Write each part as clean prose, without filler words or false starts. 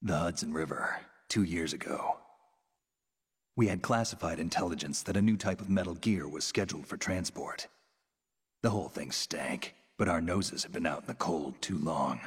The Hudson River, 2 years ago. We had classified intelligence that a new type of Metal Gear was scheduled for transport. The whole thing stank, but our noses had been out in the cold too long.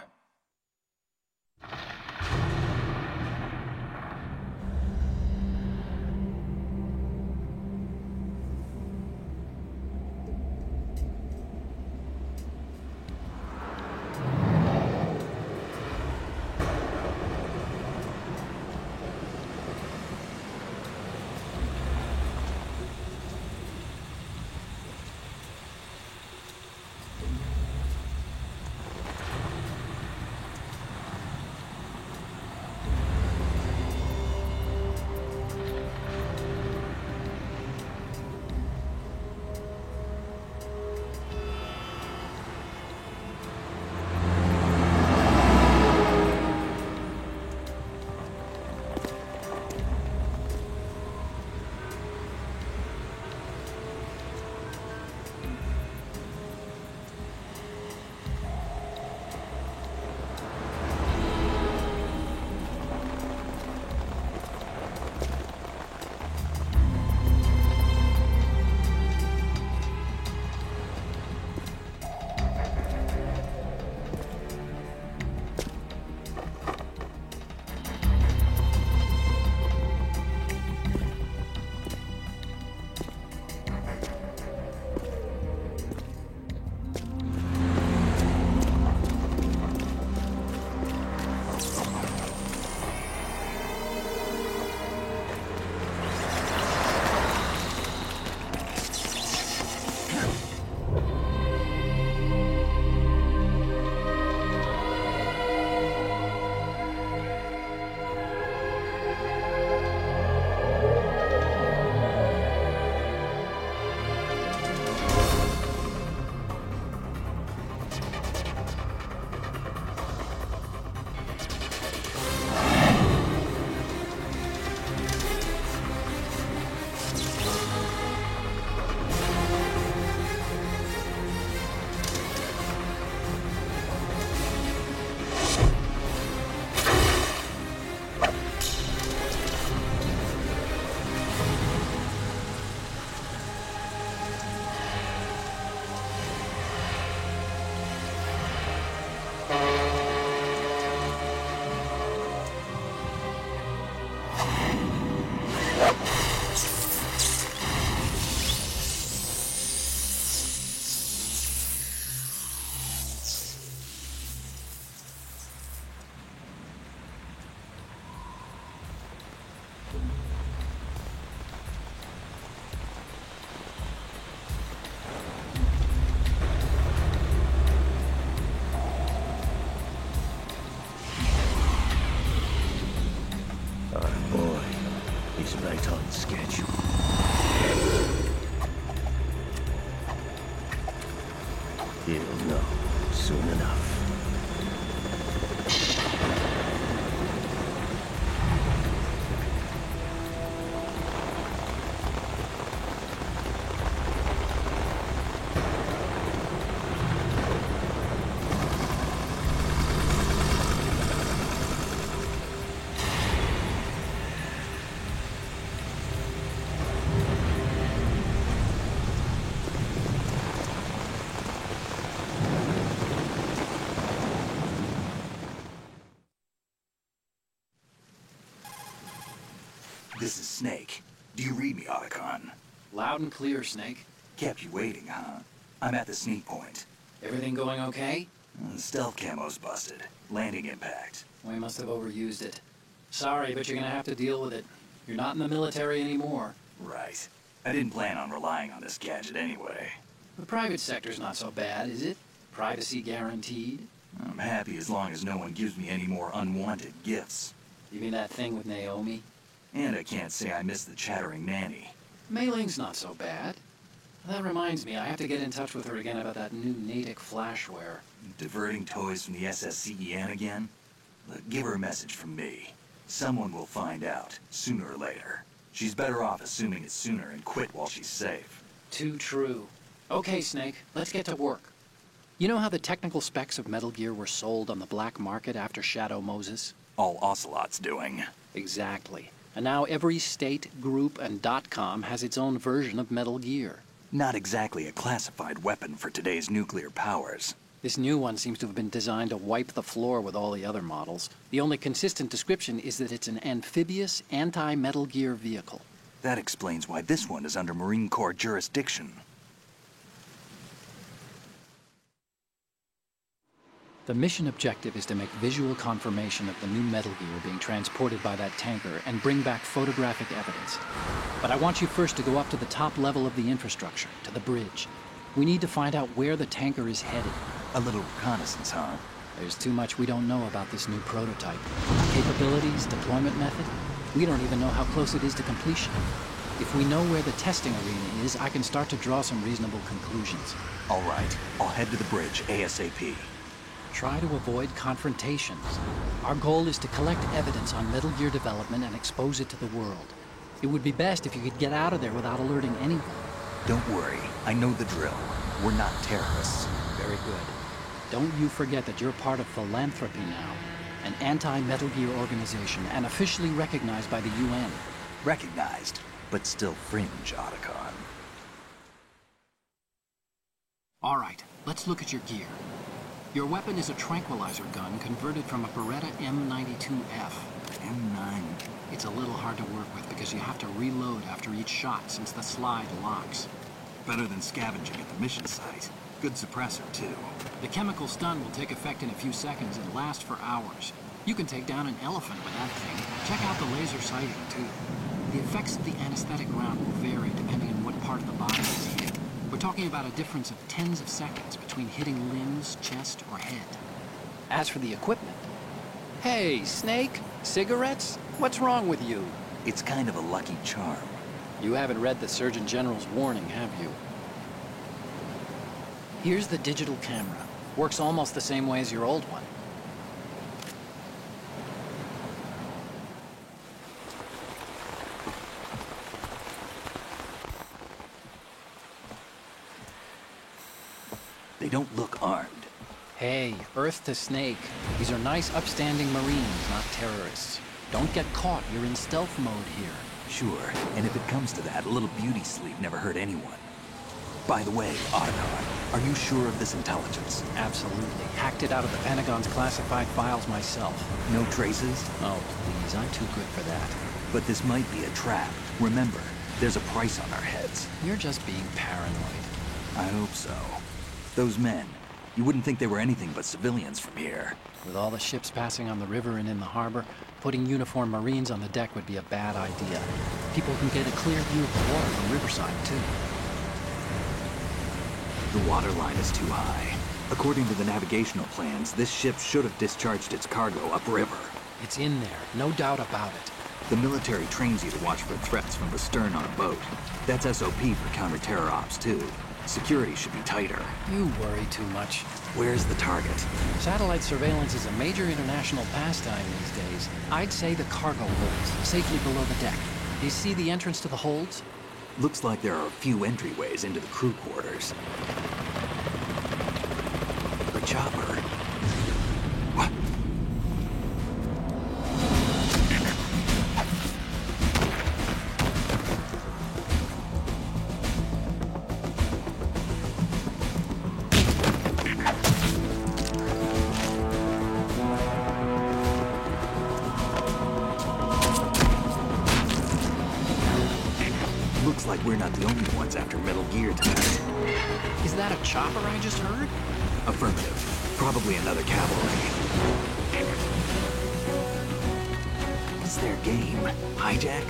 Right on schedule. He'll know soon enough. This is Snake. Do you read me, Otacon? Loud and clear, Snake. Kept you waiting, huh? I'm at the sneak point. Everything going okay? Stealth camo's busted. Landing impact. We must have overused it. Sorry, but you're gonna have to deal with it. You're not in the military anymore. Right. I didn't plan on relying on this gadget anyway. The private sector's not so bad, is it? Privacy guaranteed? I'm happy as long as no one gives me any more unwanted gifts. You mean that thing with Naomi? And I can't say I miss the chattering nanny. Mei Ling's not so bad. That reminds me, I have to get in touch with her again about that new Natick flashware. Diverting toys from the SSCEN again? Look, give her a message from me. Someone will find out, sooner or later. She's better off assuming it sooner and quit while she's safe. Too true. Okay, Snake, let's get to work. You know how the technical specs of Metal Gear were sold on the black market after Shadow Moses? All Ocelot's doing. Exactly. And now every state, group, and .com has its own version of Metal Gear. Not exactly a classified weapon for today's nuclear powers. This new one seems to have been designed to wipe the floor with all the other models. The only consistent description is that it's an amphibious, anti-Metal Gear vehicle. That explains why this one is under Marine Corps jurisdiction. The mission objective is to make visual confirmation of the new Metal Gear being transported by that tanker and bring back photographic evidence. But I want you first to go up to the top level of the infrastructure, to the bridge. We need to find out where the tanker is headed. A little reconnaissance, huh? There's too much we don't know about this new prototype. Capabilities, deployment method. We don't even know how close it is to completion. If we know where the testing arena is, I can start to draw some reasonable conclusions. All right, I'll head to the bridge ASAP. Try to avoid confrontations. Our goal is to collect evidence on Metal Gear development and expose it to the world. It would be best if you could get out of there without alerting anyone. Don't worry, I know the drill. We're not terrorists. Very good. Don't you forget that you're part of Philanthropy now, an anti-Metal Gear organization and officially recognized by the UN. Recognized, but still fringe, Otacon. All right, let's look at your gear. Your weapon is a tranquilizer gun converted from a Beretta M92F. M9. It's a little hard to work with because you have to reload after each shot since the slide locks. Better than scavenging at the mission site. Good suppressor, too. The chemical stun will take effect in a few seconds and last for hours. You can take down an elephant with that thing. Check out the laser sighting, too. The effects of the anesthetic round will vary depending on what part of the body is hit. We're talking about a difference of tens of seconds between hitting limbs, chest, or head. As for the equipment... Hey, Snake! Cigarettes? What's wrong with you? It's kind of a lucky charm. You haven't read the Surgeon General's warning, have you? Here's the digital camera. Works almost the same way as your old one. They don't look armed. Hey, Earth to Snake. These are nice, upstanding Marines, not terrorists. Don't get caught. You're in stealth mode here. Sure, and if it comes to that, a little beauty sleep never hurt anyone. By the way, Otacon, are you sure of this intelligence? Absolutely. Hacked it out of the Pentagon's classified files myself. No traces? Oh, please, I'm too good for that. But this might be a trap. Remember, there's a price on our heads. You're just being paranoid. I hope so. Those men, you wouldn't think they were anything but civilians from here. With all the ships passing on the river and in the harbor, putting uniformed Marines on the deck would be a bad idea. People can get a clear view of the water from Riverside, too. The water line is too high. According to the navigational plans, this ship should have discharged its cargo upriver. It's in there, no doubt about it. The military trains you to watch for threats from the stern on a boat. That's SOP for counter-terror ops, too. Security should be tighter. You worry too much. Where's the target? Satellite surveillance is a major international pastime these days. I'd say the cargo holds, safely below the deck. Do you see the entrance to the holds? Looks like there are a few entryways into the crew quarters. The chopper. What? Looks like we're not the only ones after Metal Gear tonight. Is that a chopper I just heard? Affirmative. Probably another cavalry. What's their game? Hijack?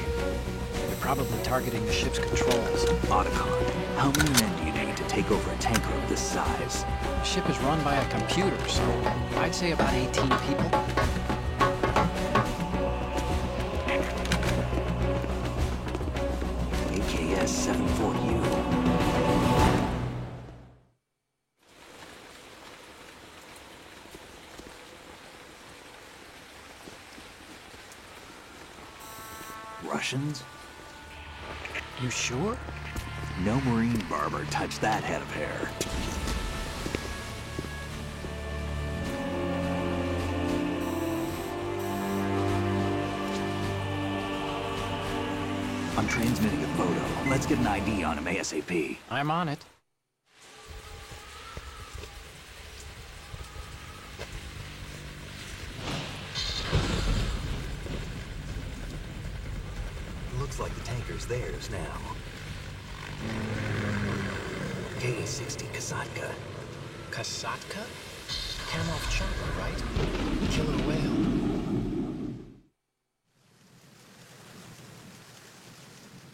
They're probably targeting the ship's controls. Otacon, how many men do you need to take over a tanker of this size? The ship is run by a computer, so I'd say about 18 people. AKS-74U. Russians? You sure? No Marine barber touched that head of hair. I'm transmitting a photo. Let's get an ID on him ASAP. I'm on it. Looks like the tanker's theirs now. K-60 Kasatka. Kasatka? Kamarov chopper, right? Killer whale.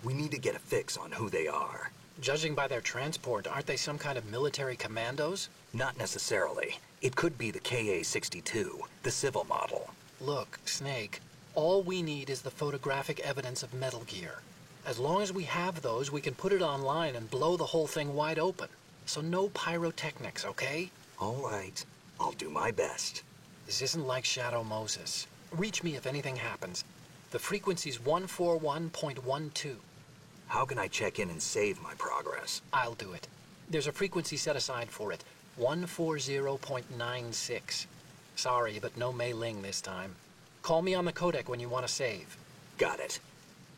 We need to get a fix on who they are. Judging by their transport, aren't they some kind of military commandos? Not necessarily. It could be the KA-62, the civil model. Look, Snake, all we need is the photographic evidence of Metal Gear. As long as we have those, we can put it online and blow the whole thing wide open. So no pyrotechnics, okay? All right. I'll do my best. This isn't like Shadow Moses. Reach me if anything happens. The frequency's 141.12. How can I check in and save my progress? I'll do it. There's a frequency set aside for it. 140.96. Sorry, but no Mei Ling this time. Call me on the codec when you want to save. Got it.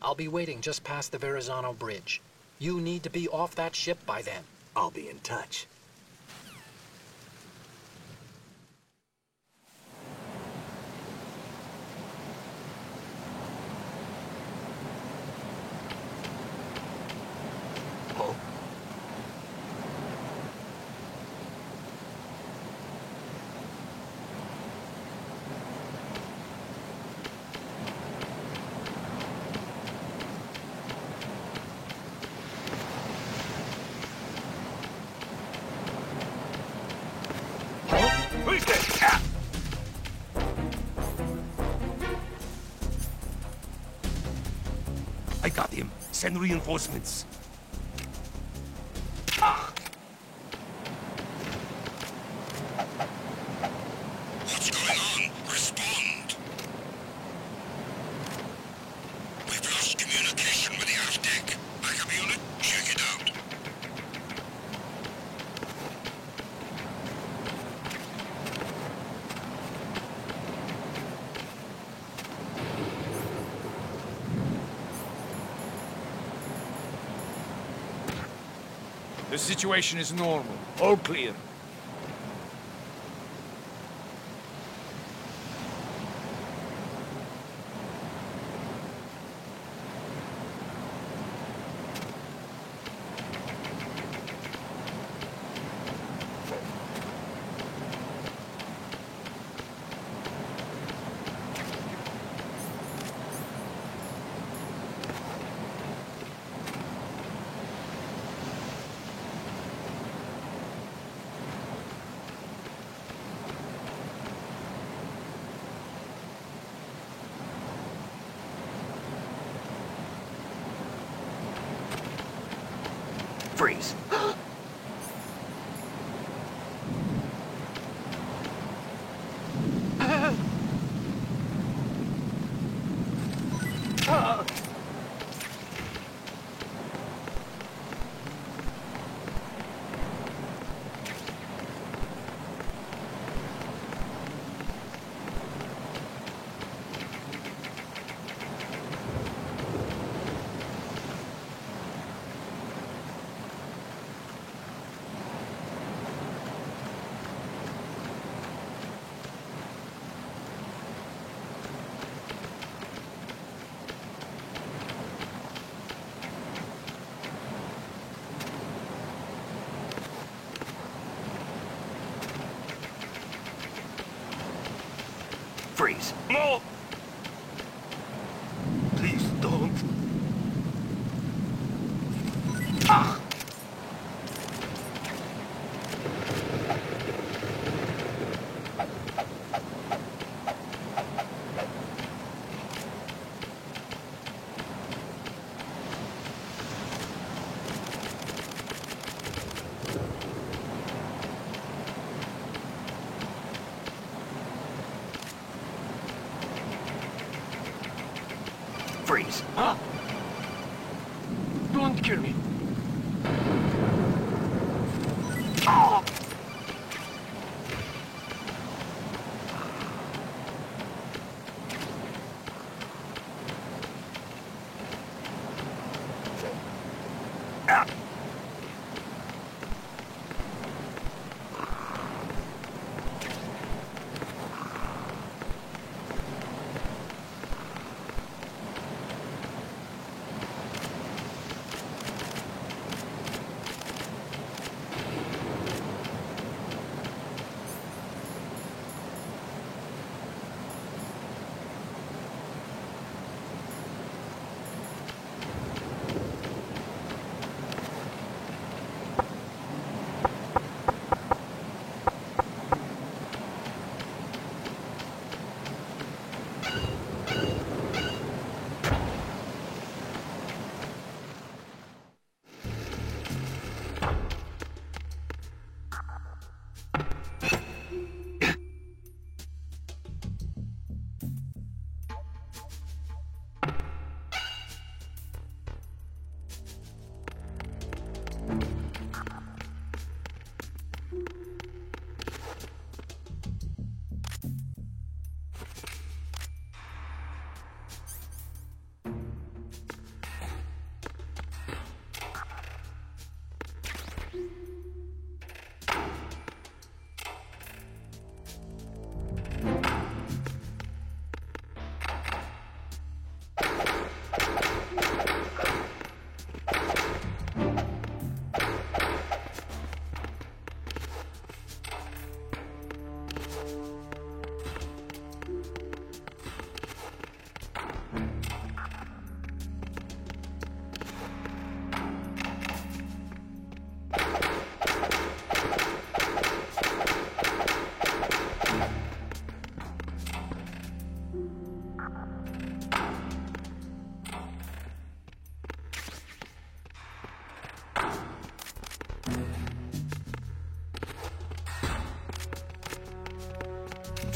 I'll be waiting just past the Verrazano Bridge. You need to be off that ship by then. I'll be in touch. Oh. Who's this? Ah! I got him. Send reinforcements. Ah! What's going on? Respond. We've lost communication with the aft deck. Backup unit, check it out. The situation is normal. All clear. Freeze. Freeze. No! Please don't. Ah! Freeze. Huh? Don't kill me. Ah!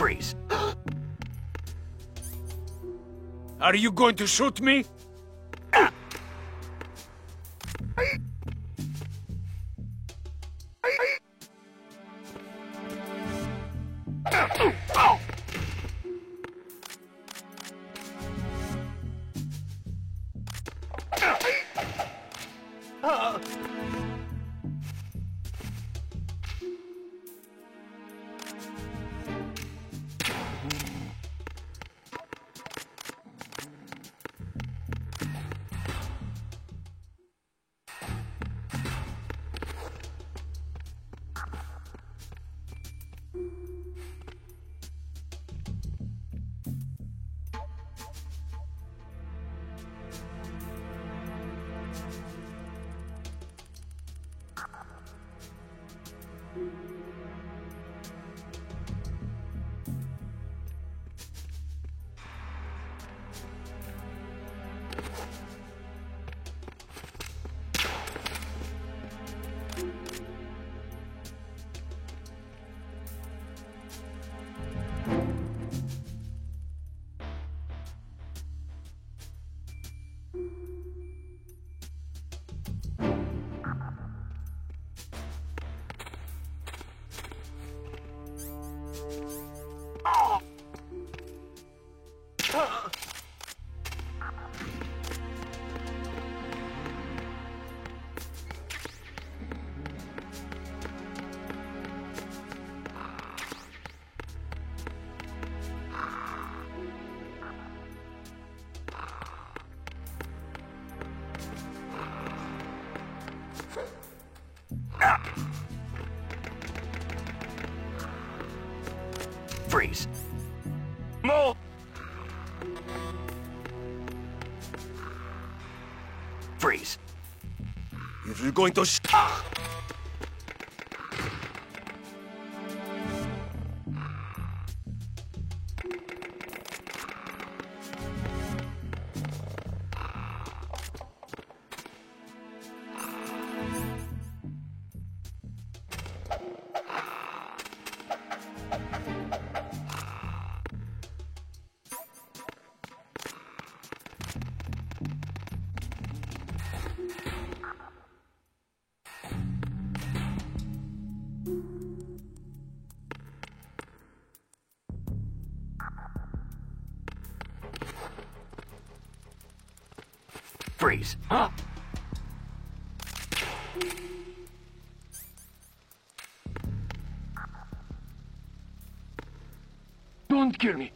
Freeze. Are you going to shoot me? Freeze. More. Freeze. You're going to Freeze. Huh? Don't kill me.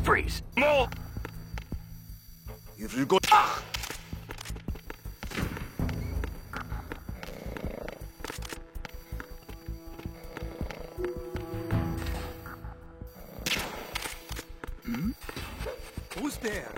Freeze. More! If you go... Who's there?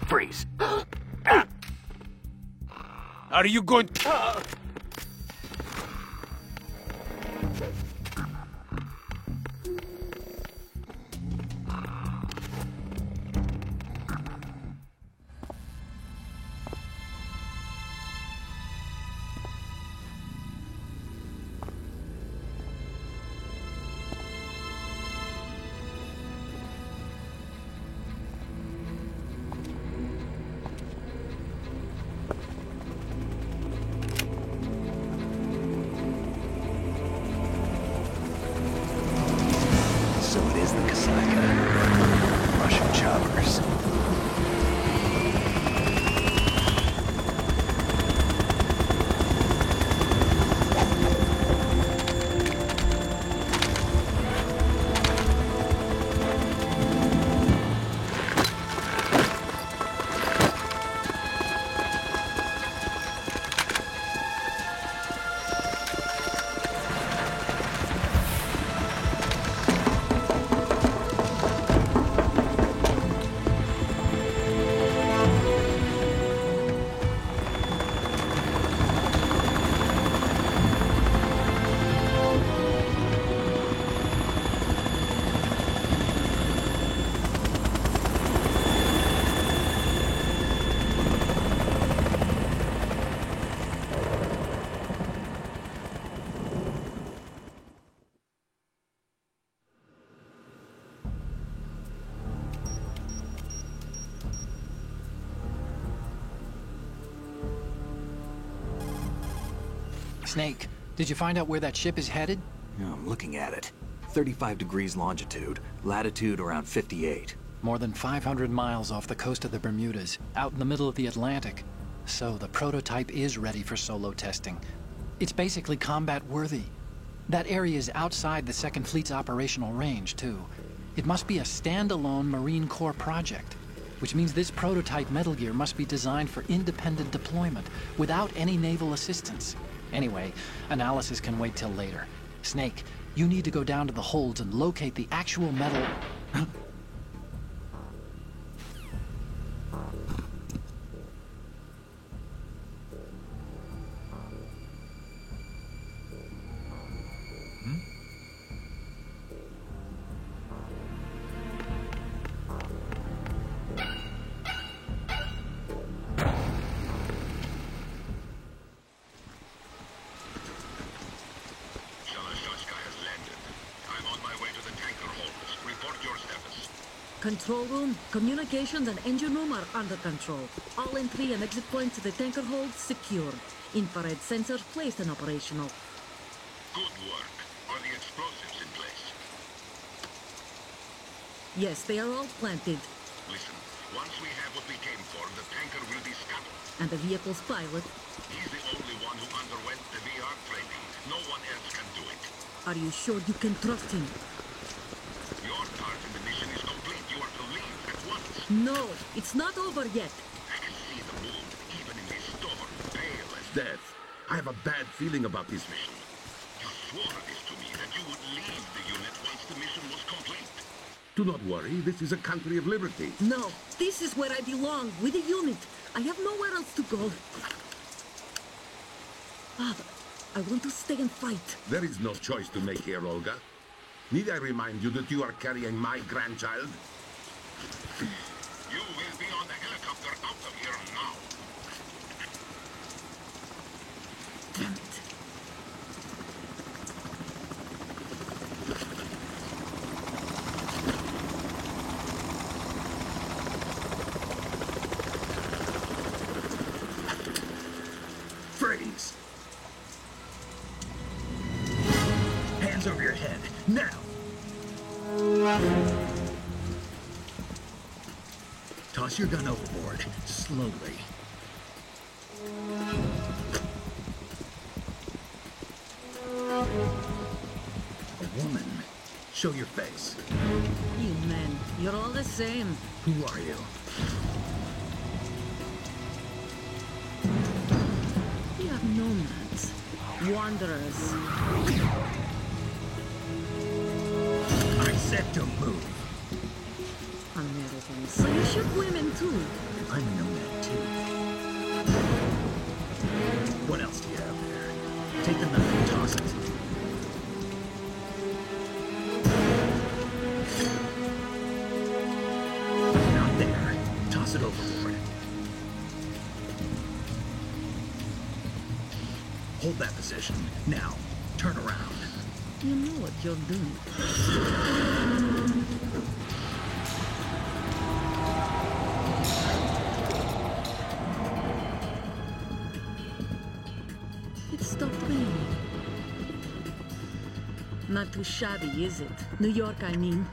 Freeze. Are you going... So it is the Kasaka. Russian choppers. Snake, did you find out where that ship is headed? Yeah, I'm looking at it. 35 degrees longitude, latitude around 58. More than 500 miles off the coast of the Bermudas, out in the middle of the Atlantic. So the prototype is ready for solo testing. It's basically combat-worthy. That area is outside the Second Fleet's operational range, too. It must be a standalone Marine Corps project, which means this prototype Metal Gear must be designed for independent deployment, without any naval assistance. Anyway, analysis can wait till later. Snake, you need to go down to the holds and locate the actual metal... Shalashashka has landed. I'm on my way to the tanker holds. Report your status. Control room, communications and engine room are under control. All entry and exit points to the tanker hold secured. Infrared sensors placed and operational. Good work. Are the explosives in place? Yes, they are all planted. Listen, once we have what we came for, the tanker will be scuttled. And the vehicle's pilot, He's the only one who underwent the VR training. No one else can do it. are you sure you can trust him? Your part in the mission is complete. You are to leave at once. No, it's not over yet. I can see the moon, even in this storm, pale as Death. I have a bad feeling about this mission. you swore this to me that you would leave the unit once the mission was complete. Do not worry, this is a country of liberty. No, this is where I belong, with the unit. I have nowhere else to go. Father, I want to stay and fight. There is no choice to make here, Olga. Need I remind you that you are carrying my grandchild? You will be on the helicopter out of here now. Freeze! Hands over your head, now! Toss your gun overboard, slowly. A woman. Show your face. You men, you're all the same. Who are you? We are nomads. Wanderers. I said to move. Americans. So you shoot women too. I'm a nomad too. What else do you have there? Take the knife and toss it. Not there. Toss it overboard. Hold that position. Now, turn around. You know what you're doing. It stopped raining. Not too shabby, is it? New York, I mean.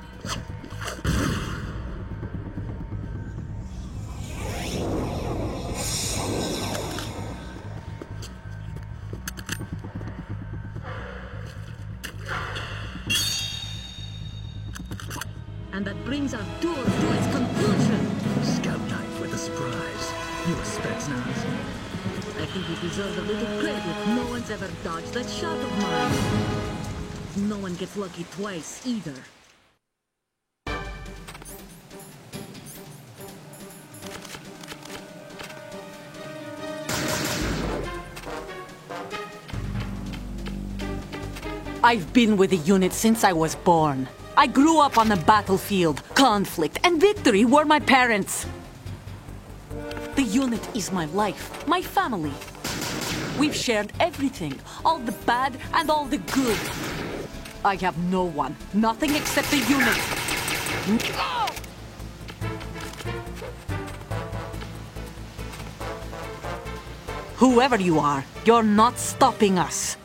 And that brings our tour to its conclusion. Scout knife with a surprise. You a Spetsnaz? I think we deserve a little credit. No one's ever dodged that shot of mine. No one gets lucky twice, either. I've been with the unit since I was born. I grew up on the battlefield. Conflict and victory were my parents. The unit is my life, my family. We've shared everything, all the bad and all the good. I have no one, nothing except the unit. Whoever you are, you're not stopping us.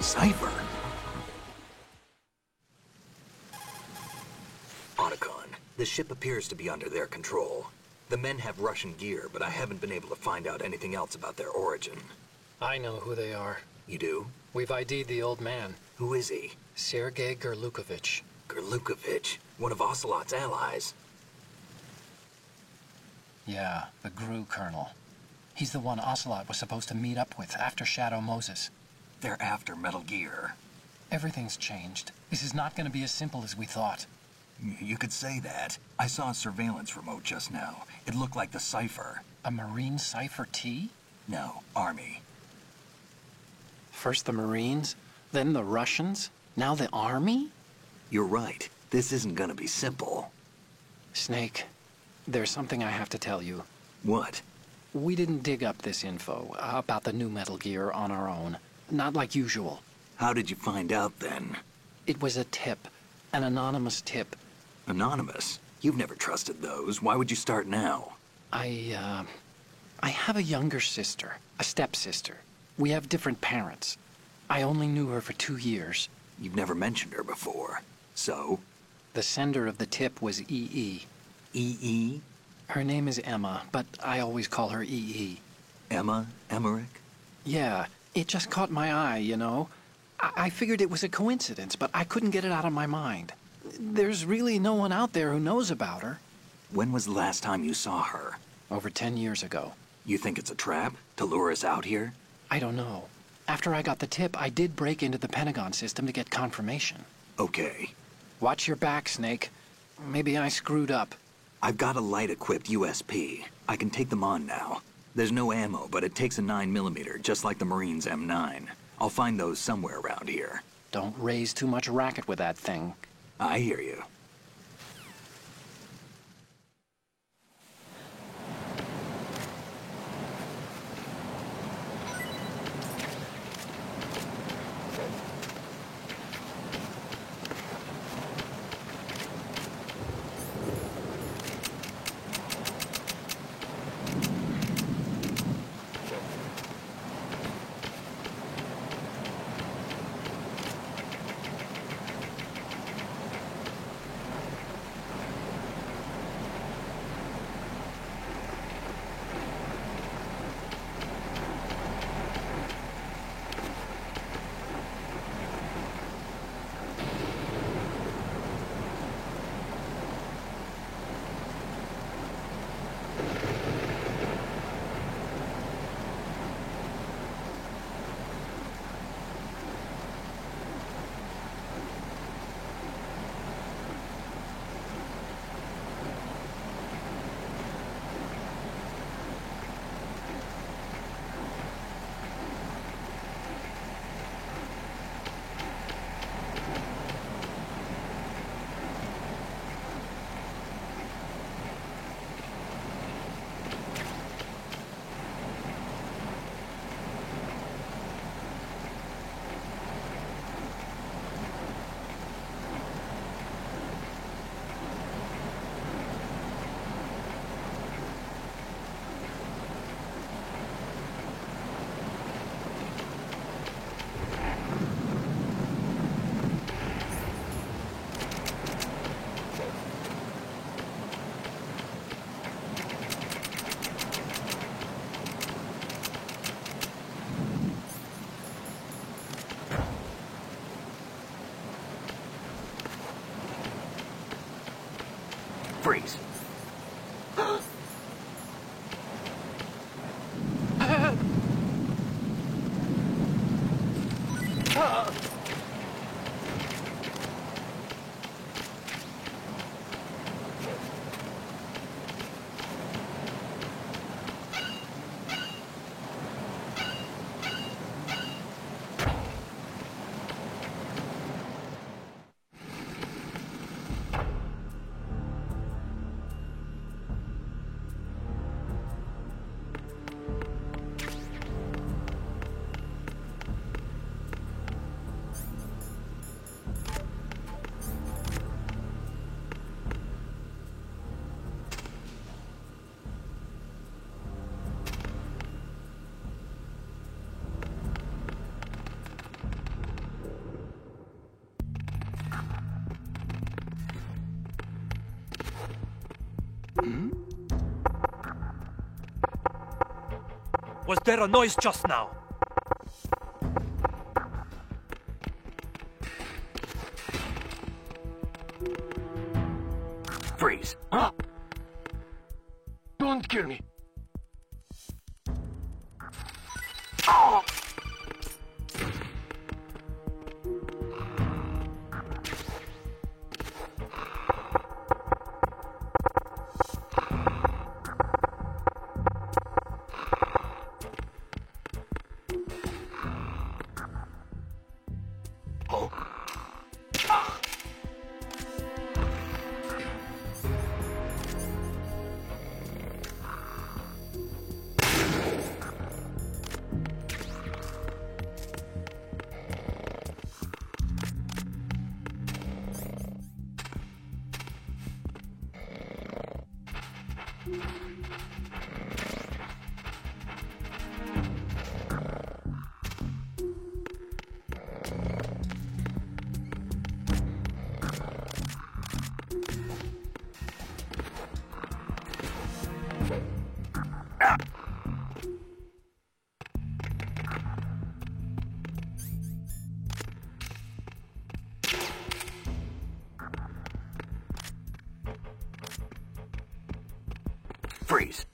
Cypher. Otacon, the ship appears to be under their control. The men have Russian gear, but I haven't been able to find out anything else about their origin. I know who they are. You do? We've ID'd the old man, Who is he? Sergei Gerlukovich. Gerlukovich, one of Ocelot's allies. Yeah, the GRU colonel. He's the one Ocelot was supposed to meet up with after Shadow Moses. They're after Metal Gear. Everything's changed. This is not going to be as simple as we thought. You could say that. I saw a surveillance remote just now. It looked like the Cypher. A Marine Cypher T? No, Army. First the Marines, then the Russians, now the Army? You're right. This isn't gonna be simple. Snake, there's something I have to tell you. What? We didn't dig up this info about the new Metal Gear on our own. Not like usual. How did you find out then? It was a tip. An anonymous tip. Anonymous? You've never trusted those. Why would you start now? I have a younger sister, a stepsister. We have different parents. I only knew her for 2 years. You've never mentioned her before. So? The sender of the tip was EE. EE? Her name is Emma, but I always call her EE. Emma Emmerich? Yeah, it just caught my eye, you know. I figured it was a coincidence, but I couldn't get it out of my mind. There's really no one out there who knows about her. When was the last time you saw her? Over 10 years ago. You think it's a trap? To lure us out here? I don't know. After I got the tip, I did break into the Pentagon system to get confirmation. Okay. Watch your back, Snake. Maybe I screwed up. I've got a light-equipped USP. I can take them on now. There's no ammo, but it takes a 9mm, just like the Marines' M9. I'll find those somewhere around here. Don't raise too much racket with that thing. I hear you. Freeze. Was there a noise just now? Freeze. Huh? Don't kill me. Freeze.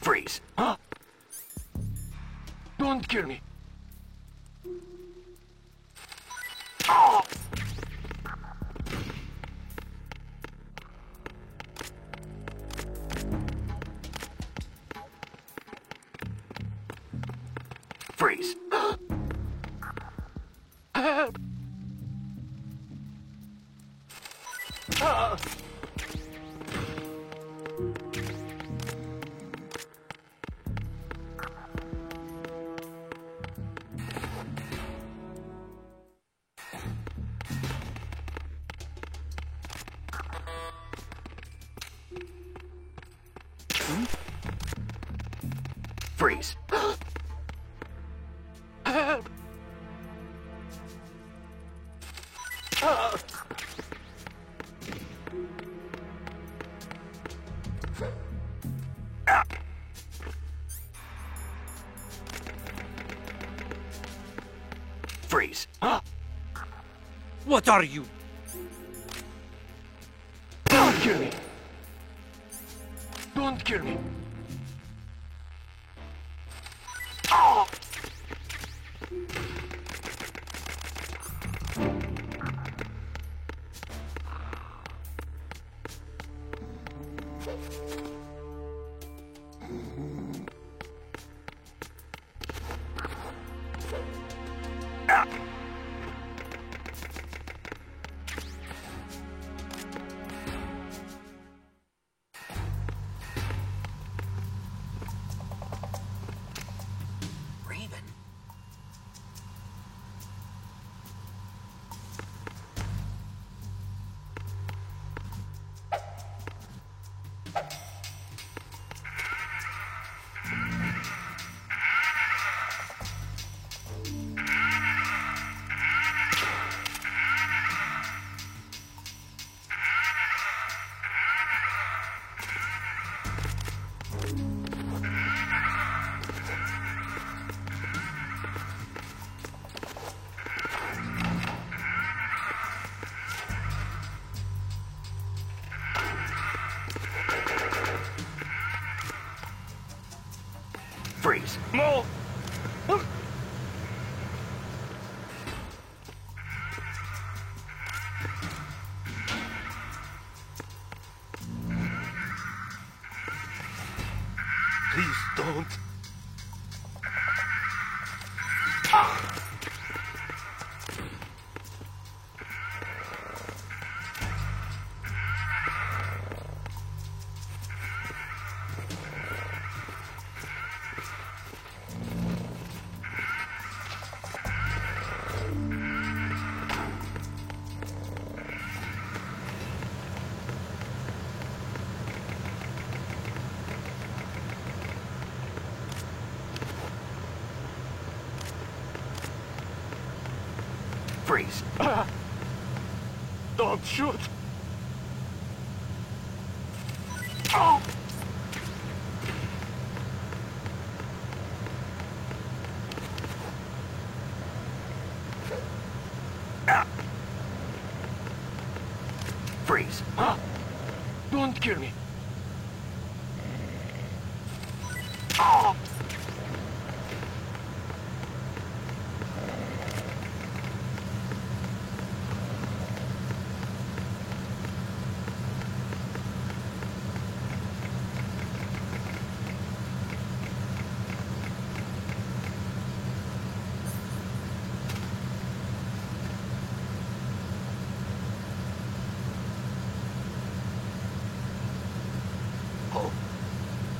Freeze. Huh? Don't kill me. Freeze. Help! Freeze. Help! Freeze. Huh? What are you? Don't kill me. Don't kill me. Raven. Freeze. No! Please don't. Freeze. Don't shoot. Freeze. Don't kill me.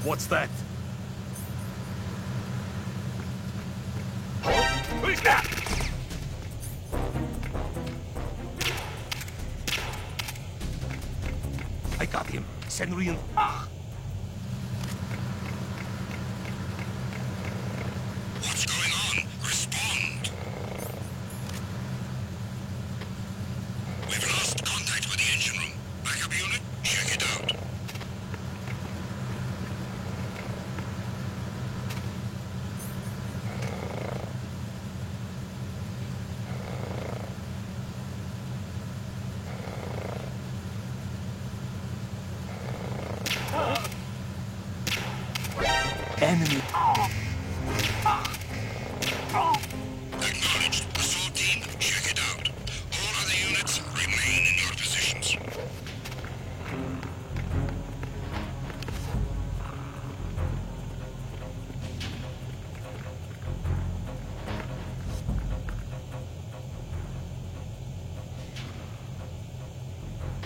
What's that? Who's that? I got him. Senrien. What's going on? Respond. We've lost contact with the engine room. Backup unit, check it out. Enemy. Acknowledged. Assault team, check it out. All other units, remain in your positions.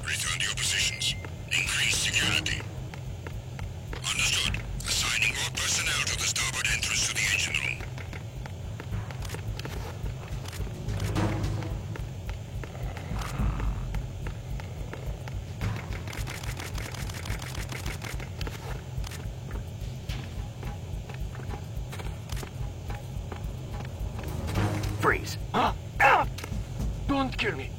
Return to your positions. Increase security. Understood. Assigning more personnel to the starboard entrance to the engine room. Freeze. Don't kill me.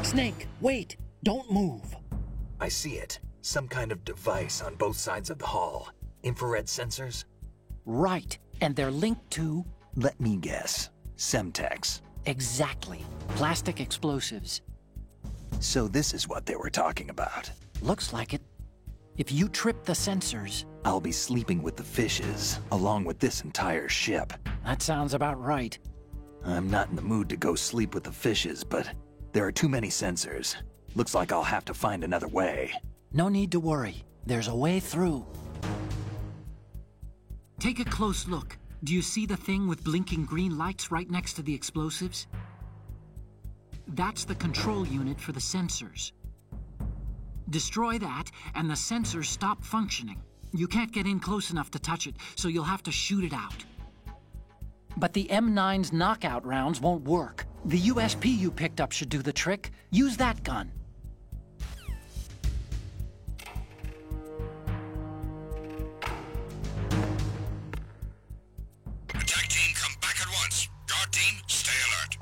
Snake, wait! Don't move! I see it. Some kind of device on both sides of the hull. Infrared sensors? Right, and they're linked to... Let me guess. Semtex. Exactly. Plastic explosives. So this is what they were talking about. Looks like it. If you trip the sensors... I'll be sleeping with the fishes, along with this entire ship. That sounds about right. I'm not in the mood to go sleep with the fishes, but there are too many sensors. Looks like I'll have to find another way. No need to worry. There's a way through. Take a close look. Do you see the thing with blinking green lights right next to the explosives? That's the control unit for the sensors. Destroy that, and the sensors stop functioning. You can't get in close enough to touch it, so you'll have to shoot it out. But the M9's knockout rounds won't work. The USP you picked up should do the trick. Use that gun. Attack team, come back at once. Guard team, stay alert.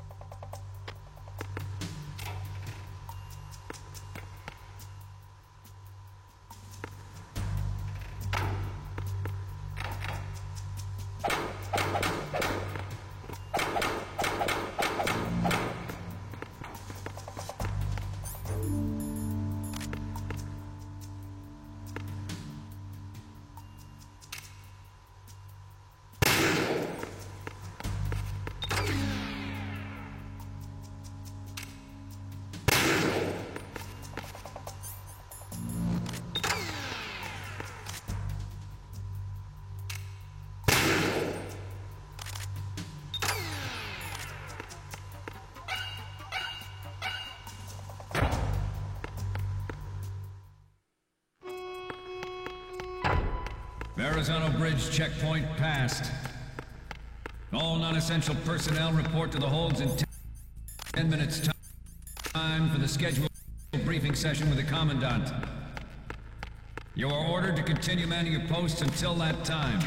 Arizona Bridge checkpoint passed. All non-essential personnel report to the holds in 10 minutes time for the scheduled briefing session with the Commandant. You are ordered to continue manning your posts until that time.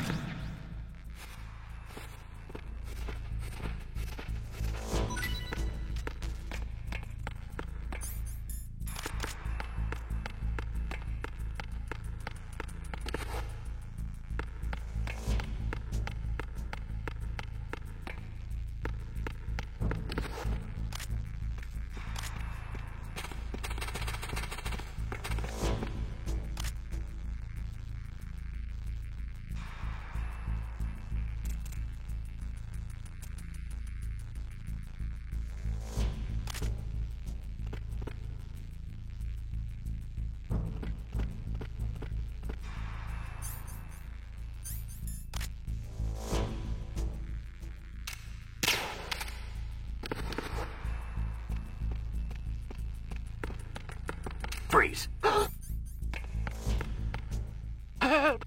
Freeze. Help!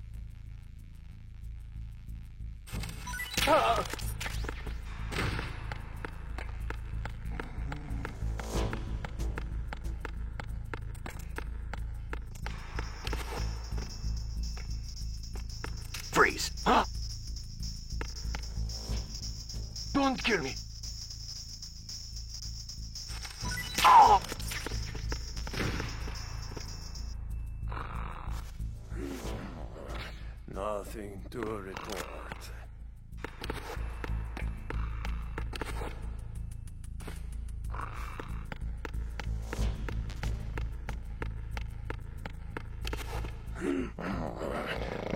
Freeze. Don't kill me. Nothing to report.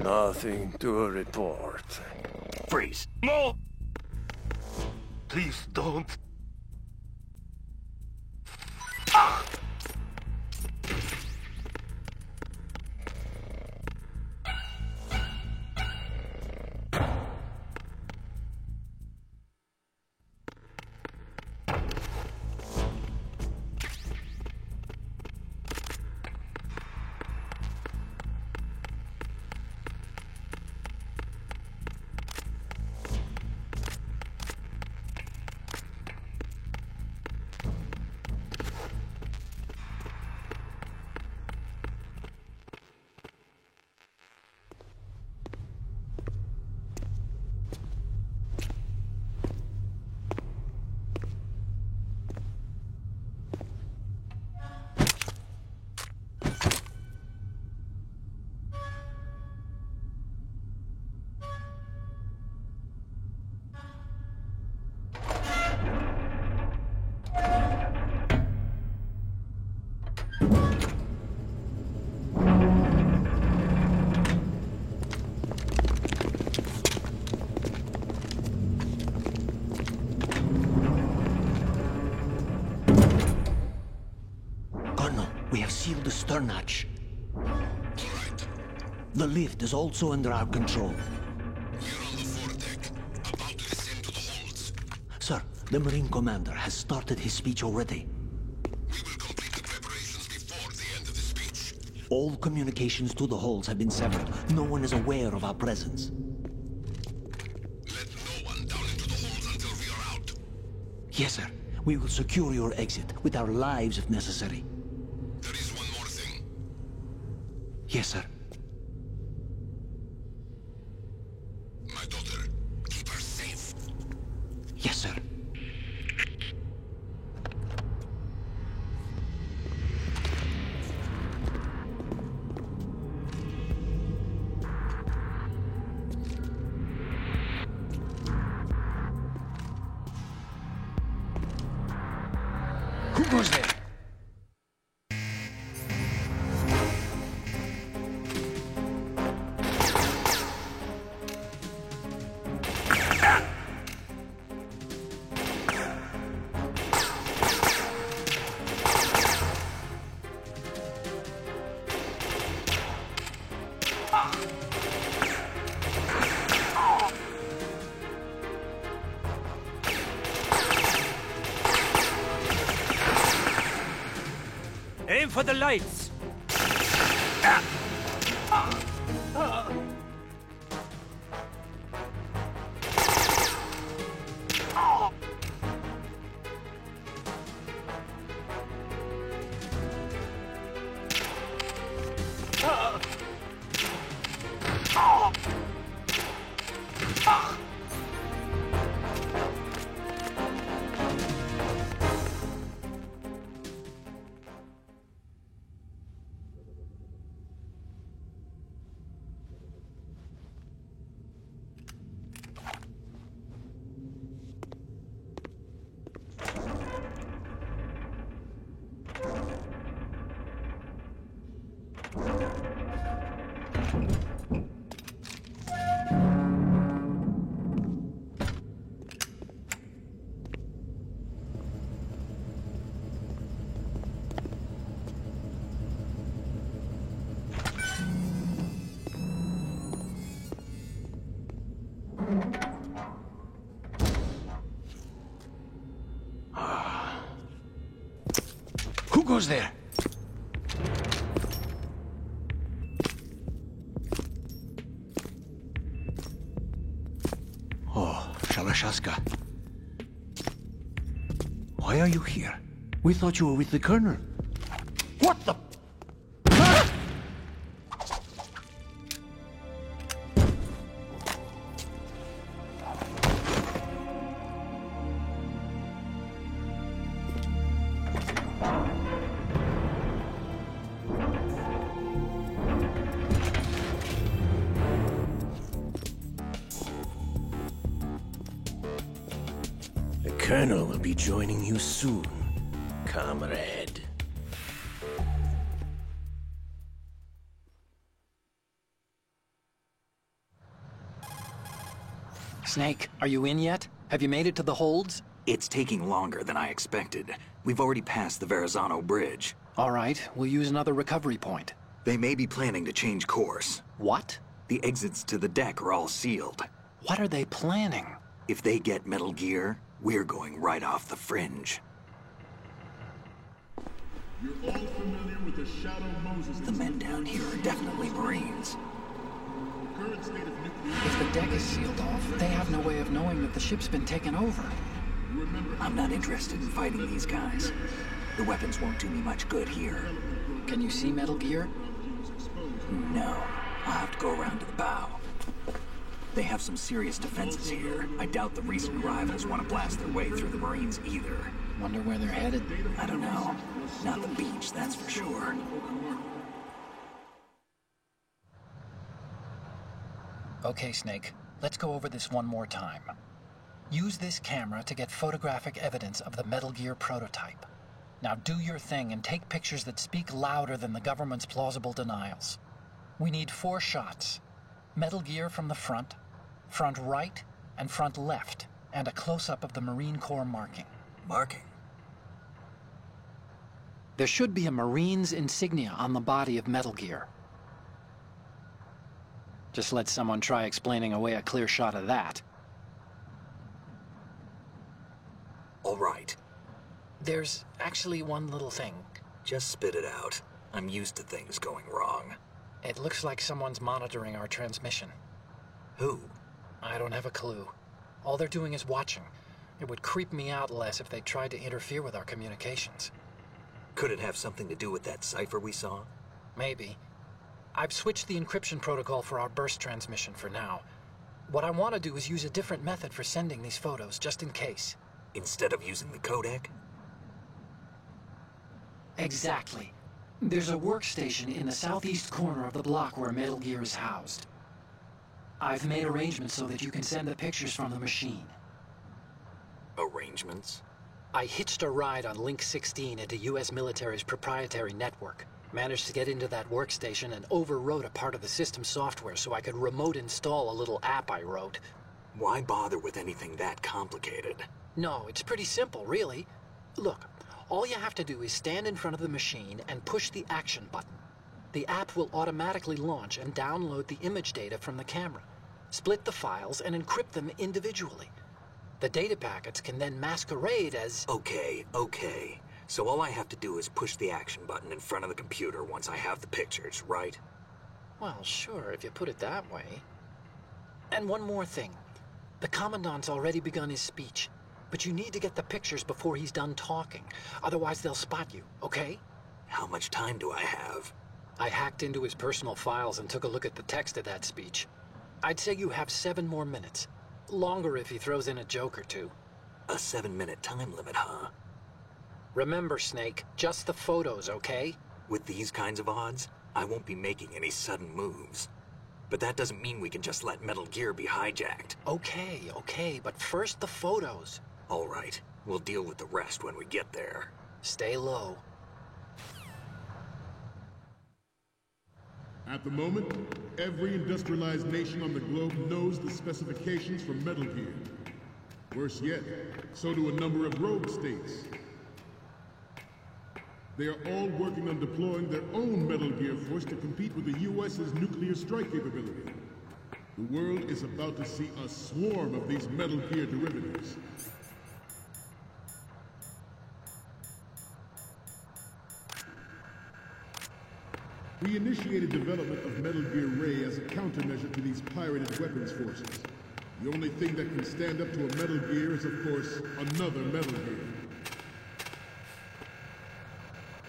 Nothing to report. Freeze. No! Please don't. We have sealed the stern hatch. All right. The lift is also under our control. We're on the foredeck, about to descend to the holds. Sir, the Marine Commander has started his speech already. We will complete the preparations before the end of the speech. All communications to the holds have been severed. No one is aware of our presence. Let no one down into the holds until we are out. Yes, sir. We will secure your exit, with our lives if necessary. There is one more thing. Yes, sir. My daughter, keep her safe. Yes, sir. Who goes there? Aim for the lights! goes there? Oh, Shalashaska. Why are you here? We thought you were with the Colonel. What the... The Colonel will be joining you soon, comrade. Snake, are you in yet? Have you made it to the holds? It's taking longer than I expected. We've already passed the Verrazano Bridge. All right, we'll use another recovery point. They may be planning to change course. What? The exits to the deck are all sealed. What are they planning? If they get Metal Gear, we're going right off the fringe. You're all familiar with the Shadow Moses. The men down here are definitely Marines. Current state of nuclear... If the deck is sealed off, they have no way of knowing that the ship's been taken over. I'm not interested in fighting these guys. The weapons won't do me much good here. Can you see Metal Gear? No. I'll have to go around to the bow. They have some serious defenses here. I doubt the recent arrivals want to blast their way through the Marines either. Wonder where they're headed? I don't know. Not the beach, that's for sure. Okay, Snake. Let's go over this one more time. Use this camera to get photographic evidence of the Metal Gear prototype. Now do your thing and take pictures that speak louder than the government's plausible denials. We need 4 shots. Metal Gear from the front right, and front left, and a close-up of the Marine Corps marking. Marking? There should be a Marine's insignia on the body of Metal Gear. Just let someone try explaining away a clear shot of that. All right. There's actually one little thing. Just spit it out. I'm used to things going wrong. It looks like someone's monitoring our transmission. Who? I don't have a clue. All they're doing is watching. It would creep me out less if they tried to interfere with our communications. Could it have something to do with that cipher we saw? Maybe. I've switched the encryption protocol for our burst transmission for now. What I want to do is use a different method for sending these photos, just in case. Instead of using the codec? Exactly. There's a workstation in the southeast corner of the block where Metal Gear is housed. I've made arrangements so that you can send the pictures from the machine. Arrangements? I hitched a ride on Link 16 into U.S. military's proprietary network. Managed to get into that workstation and overwrote a part of the system software so I could remote install a little app I wrote. Why bother with anything that complicated? No, it's pretty simple, really. Look, all you have to do is stand in front of the machine and push the action button. The app will automatically launch and download the image data from the camera, split the files, and encrypt them individually. The data packets can then masquerade as... Okay. So all I have to do is push the action button in front of the computer once I have the pictures, right? Well, sure, if you put it that way. And one more thing. The Commandant's already begun his speech, but you need to get the pictures before he's done talking. Otherwise, they'll spot you, okay? How much time do I have? I hacked into his personal files and took a look at the text of that speech. I'd say you have 7 more minutes. Longer if he throws in a joke or two. A 7-minute time limit, huh? Remember, Snake, just the photos, okay? With these kinds of odds, I won't be making any sudden moves. But that doesn't mean we can just let Metal Gear be hijacked. Okay, but first the photos. All right, we'll deal with the rest when we get there. Stay low. At the moment, every industrialized nation on the globe knows the specifications for Metal Gear. Worse yet, so do a number of rogue states. They are all working on deploying their own Metal Gear force to compete with the U.S.'s nuclear strike capability. The world is about to see a swarm of these Metal Gear derivatives. We initiated development of Metal Gear Ray as a countermeasure to these pirated weapons forces. The only thing that can stand up to a Metal Gear is, of course, another Metal Gear.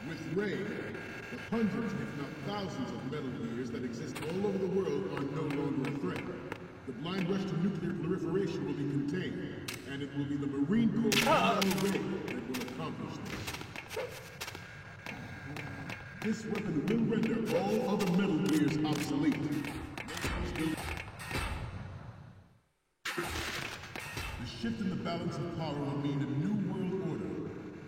With Ray, the hundreds, if not thousands of Metal Gears that exist all over the world are no longer a threat. The blind rush to nuclear proliferation will be contained, and it will be the Marine Corps Metal Ray that will accomplish this. This weapon will render all other Metal Gears obsolete. The shift in the balance of power will mean a new world order,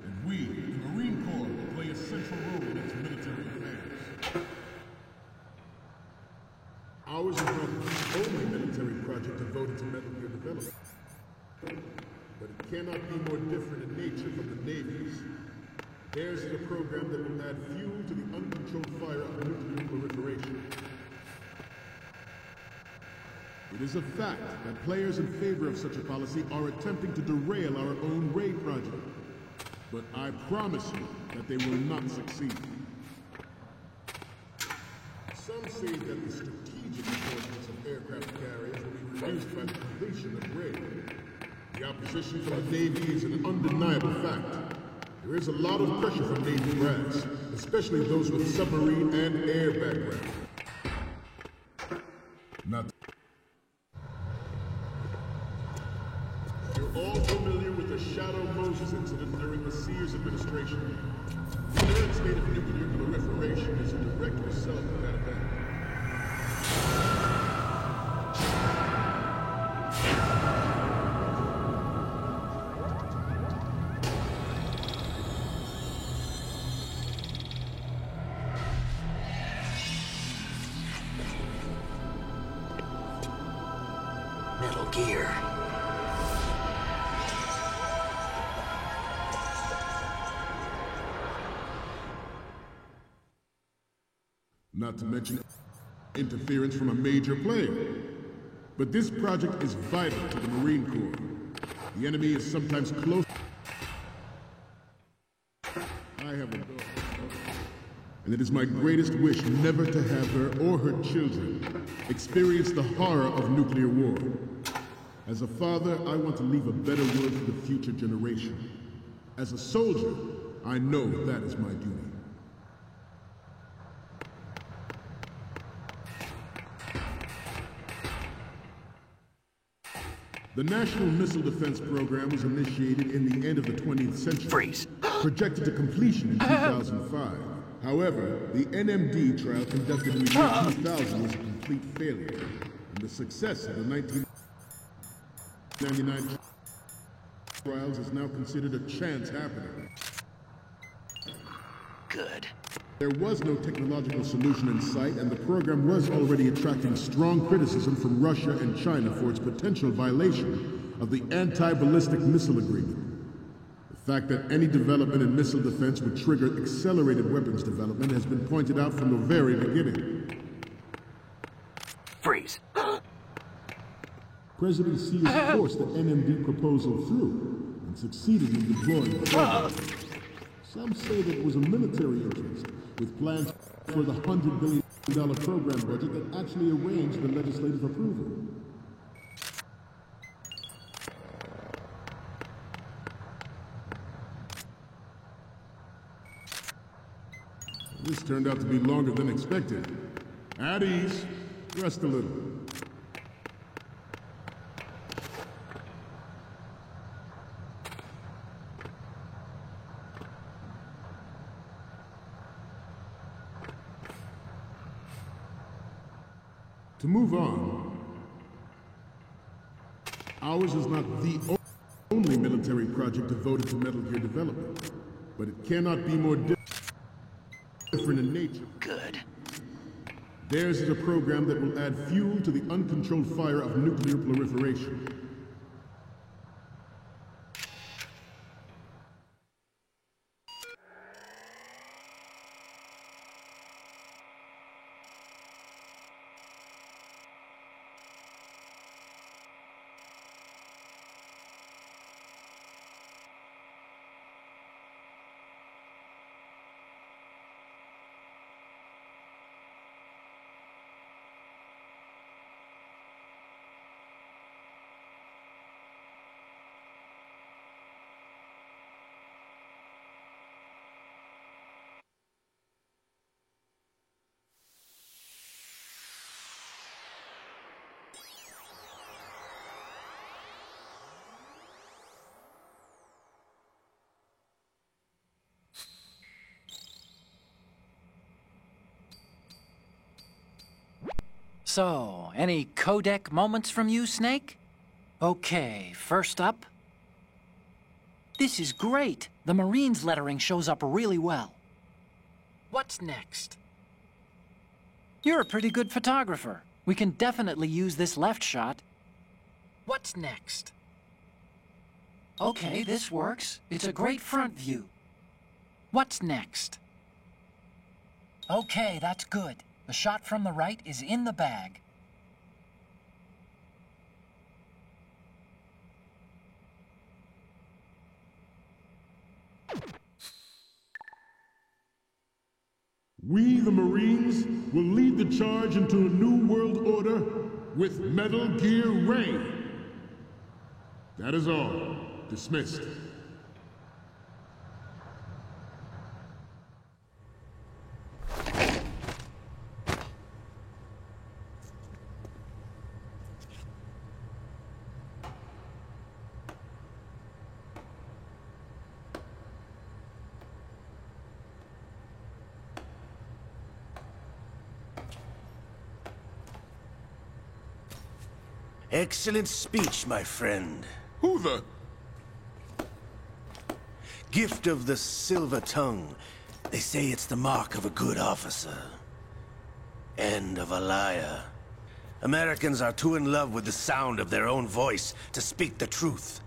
and we, the Marine Corps, will play a central role in its military affairs. Ours is not the only military project devoted to Metal Gear development, but it cannot be more different in nature from the Navy's. Theirs is a program that will add fuel to the uncontrolled fire of nuclear proliferation. It is a fact that players in favor of such a policy are attempting to derail our own Ray project. But I promise you that they will not succeed. Some say that the strategic importance of aircraft carriers will be reduced by the completion of Ray. The opposition from the Navy is an undeniable fact. There is a lot of pressure from Navy brass, especially those with submarine and air background. Not. You're all familiar with the Shadow Moses incident during the Sears administration. The current state of nuclear proliferation is a direct result of that event. Metal Gear. Not to mention interference from a major player. But this project is vital to the Marine Corps. The enemy is sometimes close. I have a daughter, and it is my greatest wish never to have her or her children experience the horror of nuclear war. As a father, I want to leave a better world for the future generation. As a soldier, I know that is my duty. The National Missile Defense Program was initiated in the end of the 20th century. Freeze. Projected to completion in 2005. However, the NMD trial conducted in the year 2000 was a complete failure, and the success of the 1999 trials is now considered a chance happening. Good. There was no technological solution in sight, and the program was already attracting strong criticism from Russia and China for its potential violation of the Anti-Ballistic Missile Agreement. The fact that any development in missile defense would trigger accelerated weapons development has been pointed out from the very beginning. Freeze. President Sears forced the NMD proposal through and succeeded in deploying the program. Some say that it was a military interest, with plans for the $100 billion program budget that actually arranged the legislative approval. This turned out to be longer than expected. At ease. Rest a little. To move on, ours is not the only military project devoted to Metal Gear development, but it cannot be more different in nature. Good. Theirs is a program that will add fuel to the uncontrolled fire of nuclear proliferation. So, any codec moments from you, Snake? Okay, first up. This is great. The Marines lettering shows up really well. What's next? You're a pretty good photographer. We can definitely use this left shot. What's next? Okay, this works. It's a great front view. What's next? Okay, that's good. The shot from the right is in the bag. We, the Marines, will lead the charge into a new world order with Metal Gear Ray. That is all. Dismissed. Excellent speech, my friend. Who the... Gift of the silver tongue. They say it's the mark of a good officer. And of a liar. Americans are too in love with the sound of their own voice to speak the truth.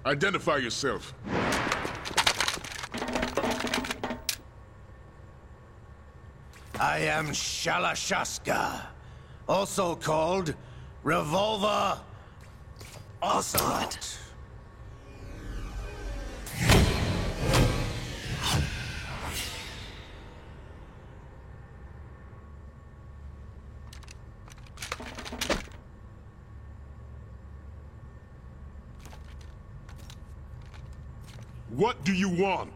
Identify yourself. I am Shalashaska, also called Revolver Ocelot. What do you want?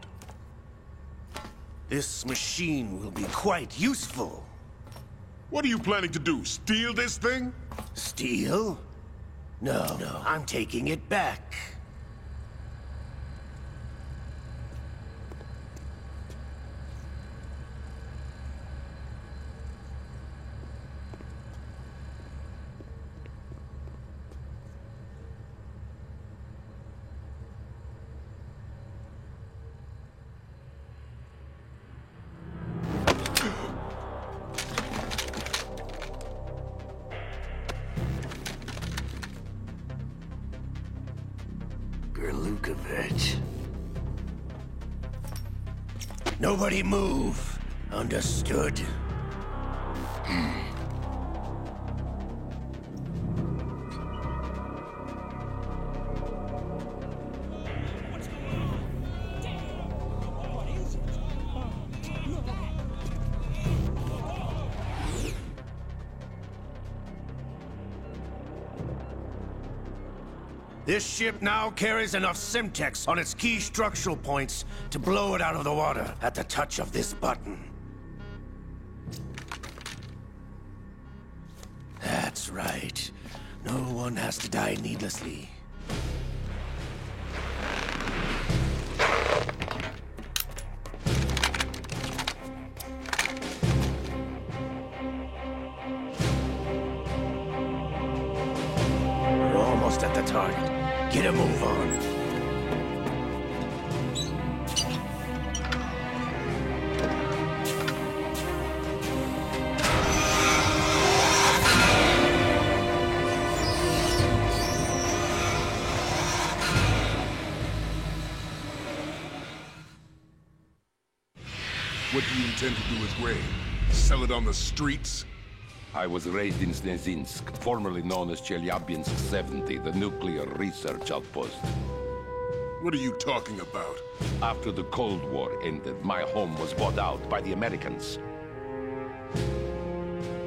This machine will be quite useful. What are you planning to do? Steal this thing? Steal? No, I'm taking it back. Gerlukovich. Nobody move. Understood? This ship now carries enough Simtex on its key structural points to blow it out of the water at the touch of this button. That's right. No one has to die needlessly. We're almost at the target. Get a move on. What do you intend to do with Ray? Sell it on the streets? I was raised in Snezinsk, formerly known as Chelyabinsk 70, the nuclear research outpost. What are you talking about? After the Cold War ended, my home was bought out by the Americans.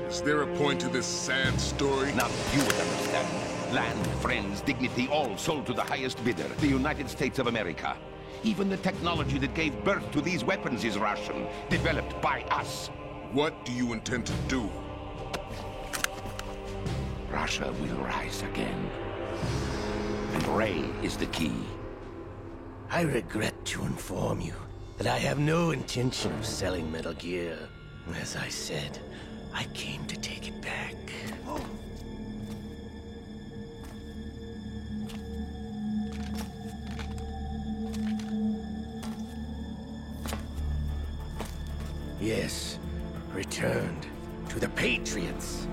Is there a point to this sad story? Now you would understand. Land, friends, dignity, all sold to the highest bidder, the United States of America. Even the technology that gave birth to these weapons is Russian, developed by us. What do you intend to do? Russia will rise again. And Ray is the key. I regret to inform you that I have no intention of selling Metal Gear. As I said, I came to take it back. Yes, returned to the Patriots.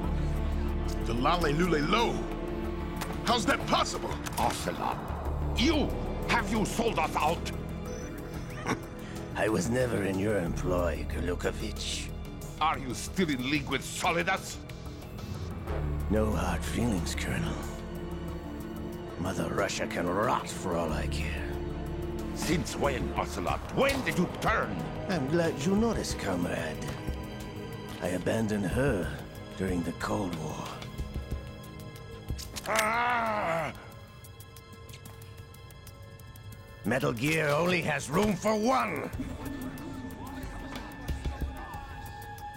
The Lale Lule Lo. How's that possible? Ocelot, have you sold us out? I was never in your employ, Gurlukovich. Are you still in league with Solidus? No hard feelings, Colonel. Mother Russia can rot for all I care. Since when, Ocelot? When did you turn? I'm glad you noticed, comrade. I abandoned her during the Cold War. Ah! Metal Gear only has room for one!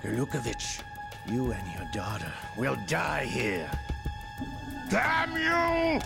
Gurlukovich, you and your daughter will die here. Damn you!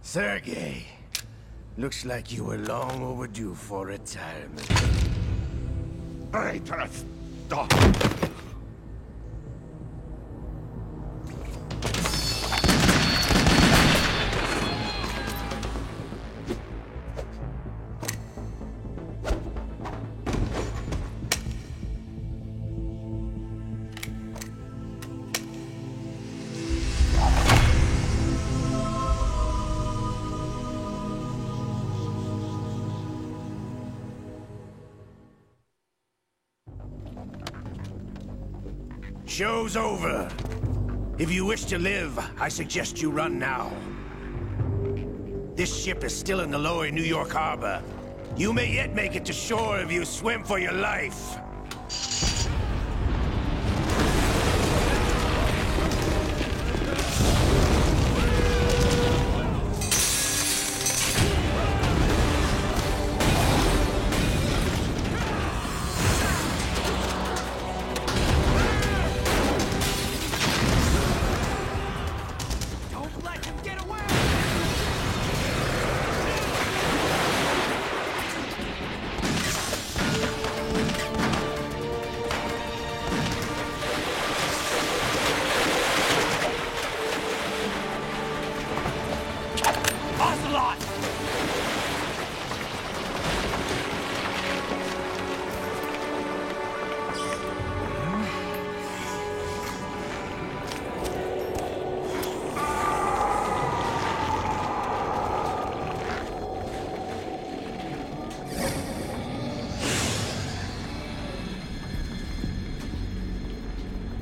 Sergei, looks like you were long overdue for retirement. Traitorous dog! Show's over. If you wish to live, I suggest you run now. This ship is still in the lower New York harbor. You may yet make it to shore if you swim for your life.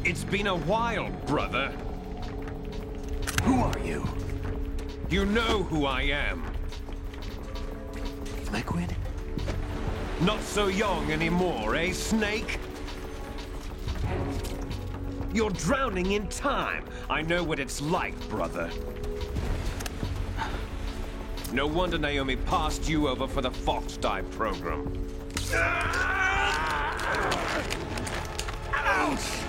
It's been a while, brother. Who are you? You know who I am. Liquid? Not so young anymore, eh, Snake? You're drowning in time. I know what it's like, brother. No wonder Naomi passed you over for the Fox Dive program. Ouch!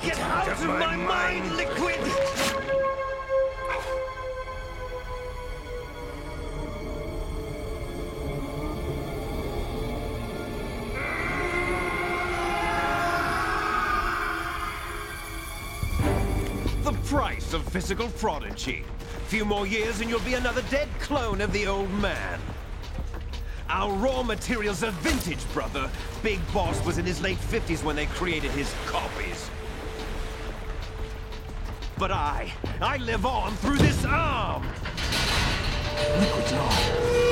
Get out of my mind, Liquid! The price of physical prodigy. Few more years and you'll be another dead clone of the old man. Our raw materials are vintage, brother. Big Boss was in his late 50s when they created his copies. But I live on through this arm! Liquid's on.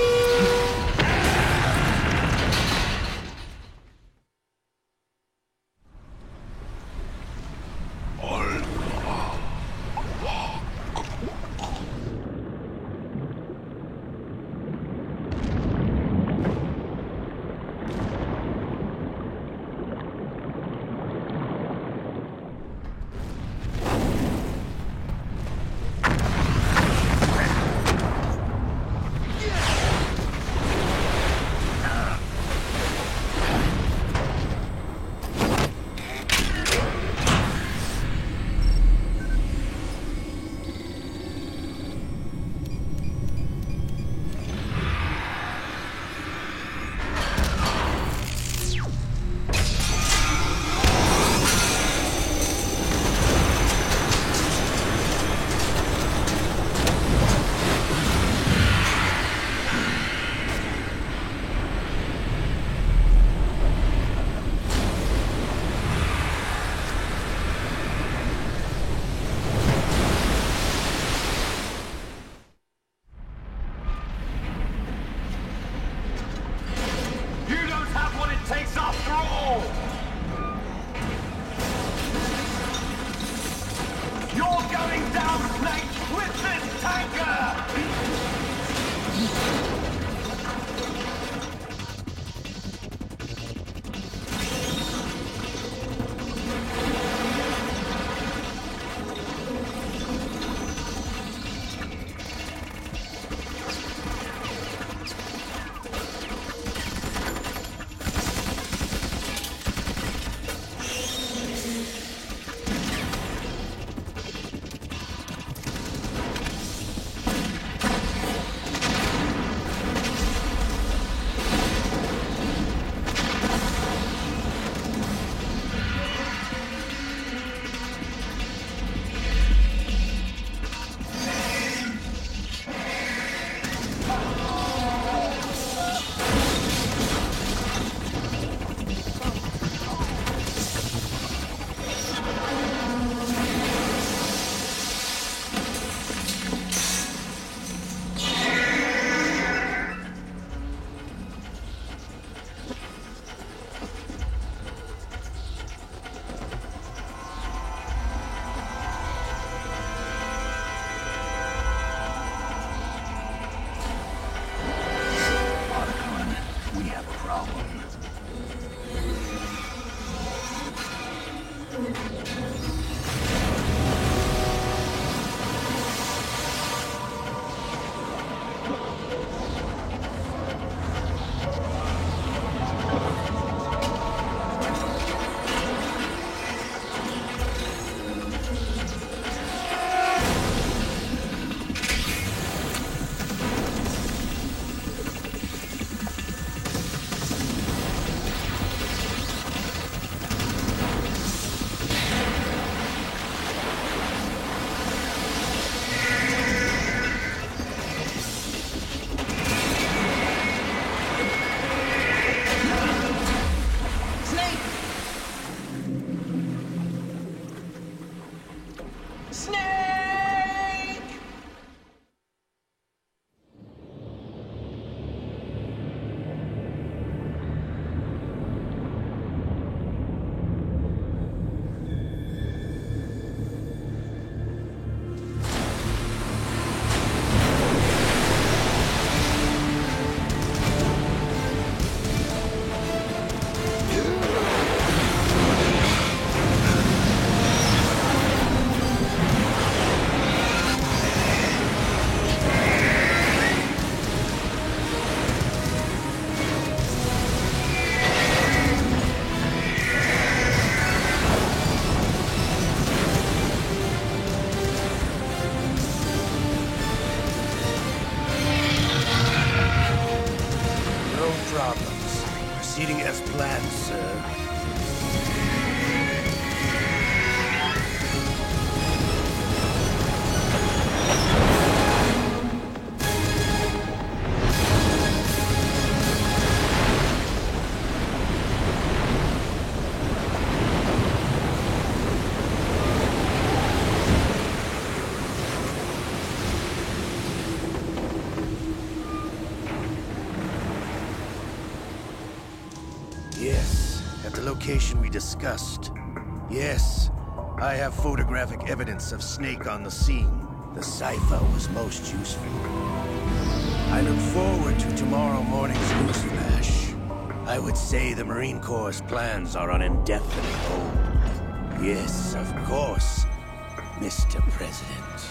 Yeah! location we discussed. Yes, I have photographic evidence of Snake on the scene. The cipher was most useful. I look forward to tomorrow morning's news flash. I would say the Marine Corps' plans are on indefinite hold. Yes, of course, Mr. President.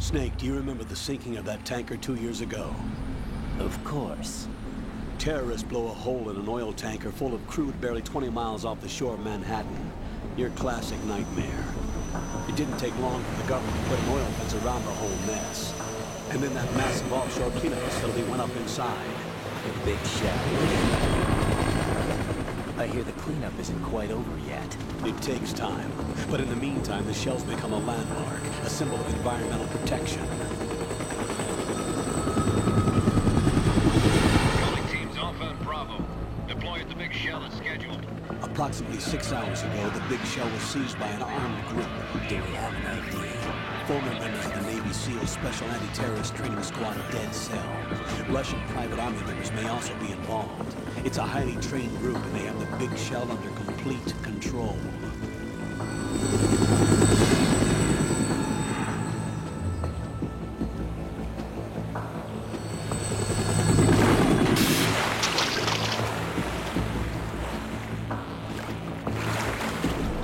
Snake, do you remember the sinking of that tanker 2 years ago? Of course. Terrorists blow a hole in an oil tanker full of crude barely 20 miles off the shore of Manhattan. Your classic nightmare. It didn't take long for the government to put an oil fence around the whole mess. And then that massive offshore cleanup facility went up inside. The Big Shell. I hear the cleanup isn't quite over yet. It takes time. But in the meantime, the shell's become a landmark, a symbol of environmental protection. Calling teams Alpha and Bravo. Deploy at the Big Shell as scheduled. Approximately 6 hours ago, the Big Shell was seized by an armed group. Do we have an ID? Former members of the Navy SEALs Special Anti-Terrorist Training Squad Dead Cell. Russian private army members may also be involved. It's a highly trained group, and they have the Big Shell under complete control.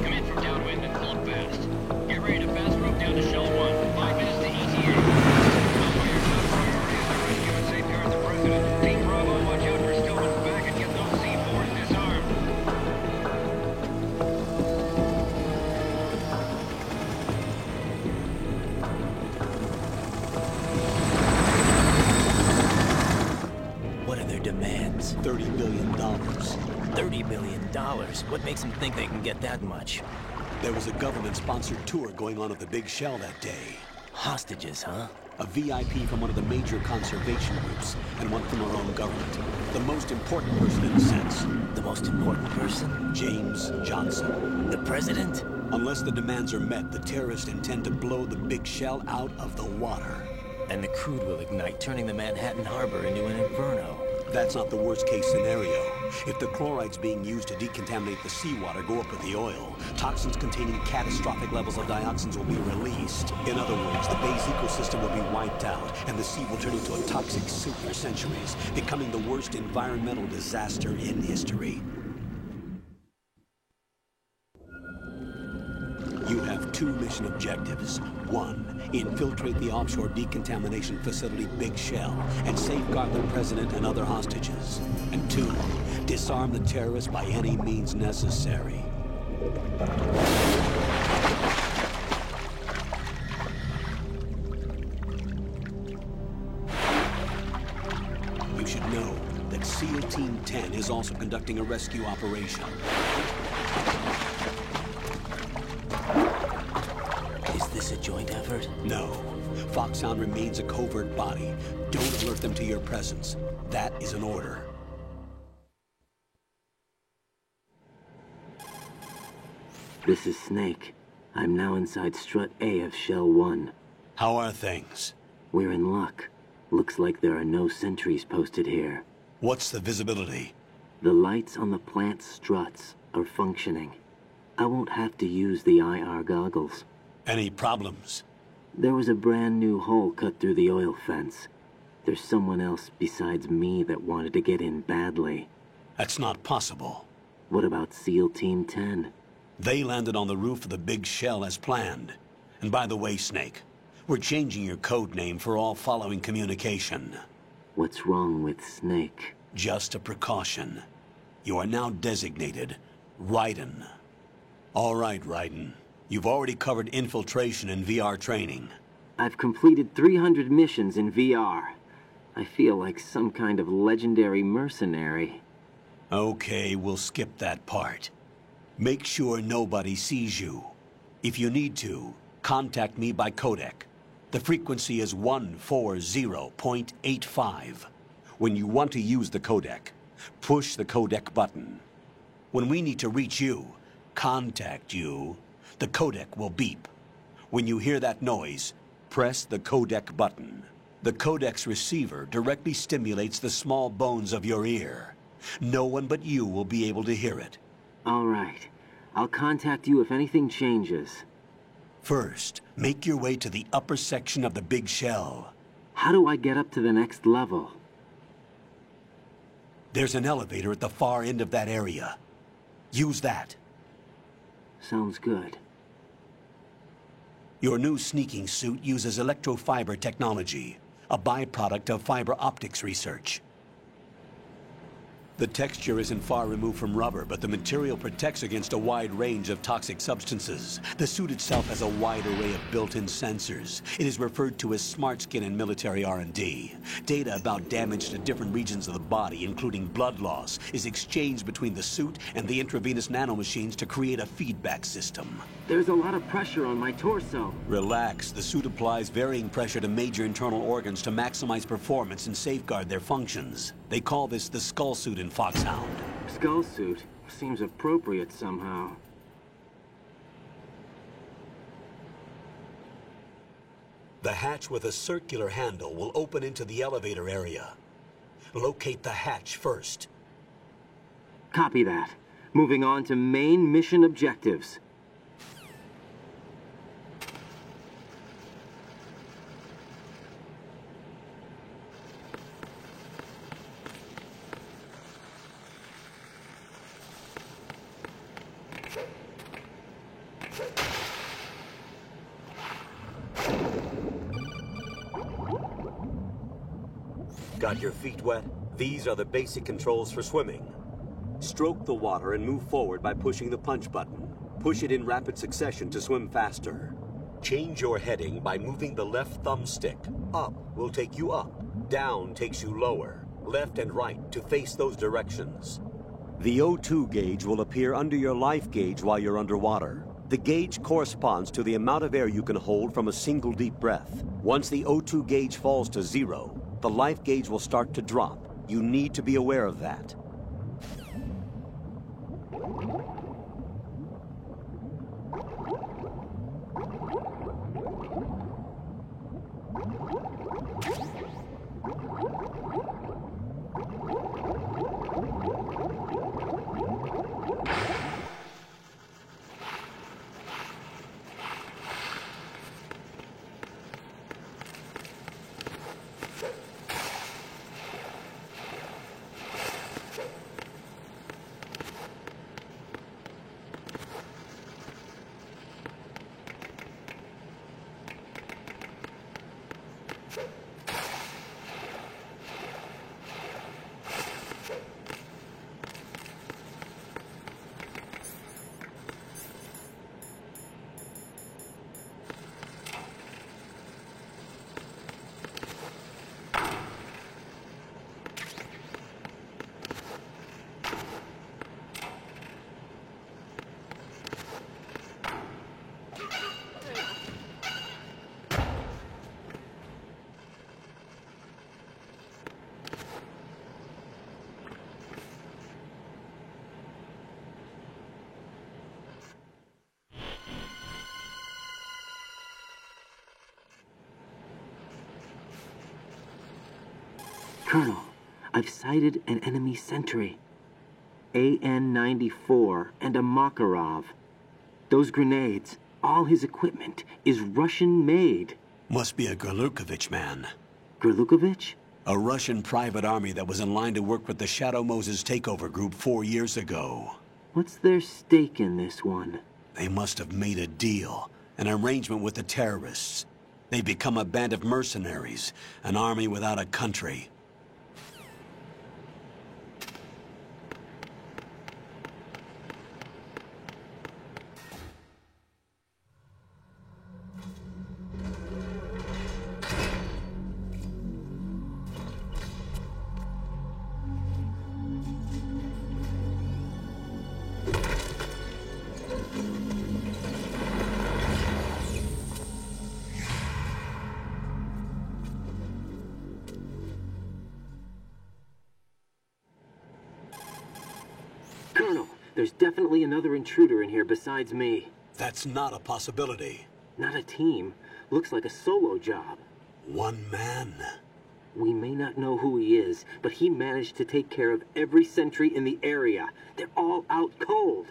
Come in from downwind and pull up fast. Get ready to fast rope down to Shell 1. 5 minutes to ETA. Alpha, your top priority is to rescue and safeguard the President. Team Bravo, watch out for Stillman's back and get those C4s disarmed. What are their demands? $30 billion. $30 billion? What makes them think they can get that much? There was a government-sponsored tour going on at the Big Shell that day. Hostages, huh? A VIP from one of the major conservation groups, and one from our own government. The most important person in a sense. The most important person? James Johnson. The President? Unless the demands are met, the terrorists intend to blow the Big Shell out of the water. And the crude will ignite, turning the Manhattan Harbor into an inferno. That's not the worst-case scenario. If the chlorides being used to decontaminate the seawater go up with the oil, toxins containing catastrophic levels of dioxins will be released. In other words, the bay's ecosystem will be wiped out, and the sea will turn into a toxic soup for centuries, becoming the worst environmental disaster in history. You have 2 mission objectives. 1, infiltrate the offshore decontamination facility Big Shell and safeguard the President and other hostages. And 2, disarm the terrorists by any means necessary. You should know that SEAL Team 10 is also conducting a rescue operation. Is this a joint effort? No. Foxhound remains a covert body. Don't alert them to your presence. That is an order. This is Snake. I'm now inside Strut A of Shell 1. How are things? We're in luck. Looks like there are no sentries posted here. What's the visibility? The lights on the plant struts are functioning. I won't have to use the IR goggles. Any problems? There was a brand new hole cut through the oil fence. There's someone else besides me that wanted to get in badly. That's not possible. What about SEAL Team 10? They landed on the roof of the big shell as planned. And by the way, Snake, we're changing your code name for all following communication. What's wrong with Snake? Just a precaution. You are now designated Raiden. All right, Raiden. You've already covered infiltration and VR training. I've completed 300 missions in VR. I feel like some kind of legendary mercenary. Okay, we'll skip that part. Make sure nobody sees you. If you need to, contact me by codec. The frequency is 140.85. When you want to use the codec, push the codec button. When we need to reach you, contact you, the codec will beep. When you hear that noise, press the codec button. The codec's receiver directly stimulates the small bones of your ear. No one but you will be able to hear it. All right. I'll contact you if anything changes. First, make your way to the upper section of the big shell. How do I get up to the next level? There's an elevator at the far end of that area. Use that. Sounds good. Your new sneaking suit uses electrofiber technology, a byproduct of fiber optics research. The texture isn't far removed from rubber, but the material protects against a wide range of toxic substances. The suit itself has a wide array of built-in sensors. It is referred to as smart skin in military R&D. Data about damage to different regions of the body, including blood loss, is exchanged between the suit and the intravenous nanomachines to create a feedback system. There's a lot of pressure on my torso. Relax. The suit applies varying pressure to major internal organs to maximize performance and safeguard their functions. They call this the skull suit in Foxhound. Skull suit? Seems appropriate somehow. The hatch with a circular handle will open into the elevator area. Locate the hatch first. Copy that. Moving on to main mission objectives. Got your feet wet? These are the basic controls for swimming. Stroke the water and move forward by pushing the punch button. Push it in rapid succession to swim faster. Change your heading by moving the left thumbstick. Up will take you up. Down takes you lower. Left and right to face those directions. The O2 gauge will appear under your life gauge while you're underwater. The gauge corresponds to the amount of air you can hold from a single deep breath. Once the O2 gauge falls to 0, the life gauge will start to drop. You need to be aware of that. Colonel, I've sighted an enemy sentry. AN-94 and a Makarov. Those grenades, all his equipment, is Russian-made. Must be a Gorlukovich man. Gorlukovich? A Russian private army that was in line to work with the Shadow Moses takeover group 4 years ago. What's their stake in this one? They must have made a deal, an arrangement with the terrorists. They've become a band of mercenaries, an army without a country. Colonel, there's definitely another intruder in here besides me. That's not a possibility. Not a team. Looks like a solo job. One man. We may not know who he is, but he managed to take care of every sentry in the area. They're all out cold.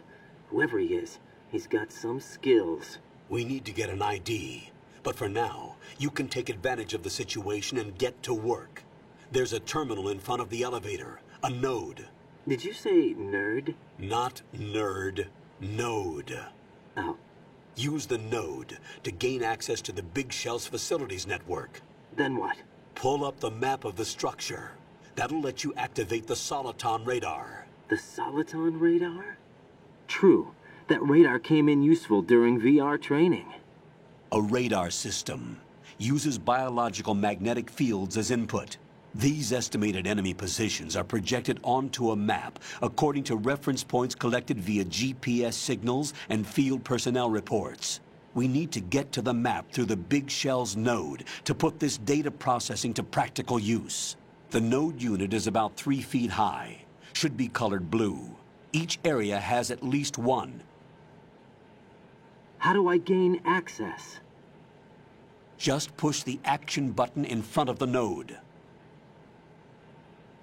Whoever he is, he's got some skills. We need to get an ID. But for now, you can take advantage of the situation and get to work. There's a terminal in front of the elevator. A node. Did you say nerd? Not nerd. Node. Oh. Use the node to gain access to the Big Shell's facilities network. Then what? Pull up the map of the structure. That'll let you activate the Soliton radar. The Soliton radar? True. That radar came in useful during VR training. A radar system uses biological magnetic fields as input. These estimated enemy positions are projected onto a map according to reference points collected via GPS signals and field personnel reports. We need to get to the map through the Big Shell's node to put this data processing to practical use. The node unit is about 3 feet high, should be colored blue. Each area has at least one. How do I gain access? Just push the action button in front of the node.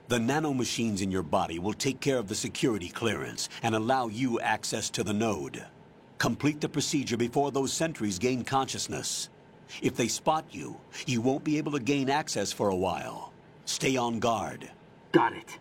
The nanomachines in your body will take care of the security clearance and allow you access to the node. Complete the procedure before those sentries gain consciousness. If they spot you, you won't be able to gain access for a while. Stay on guard. Got it.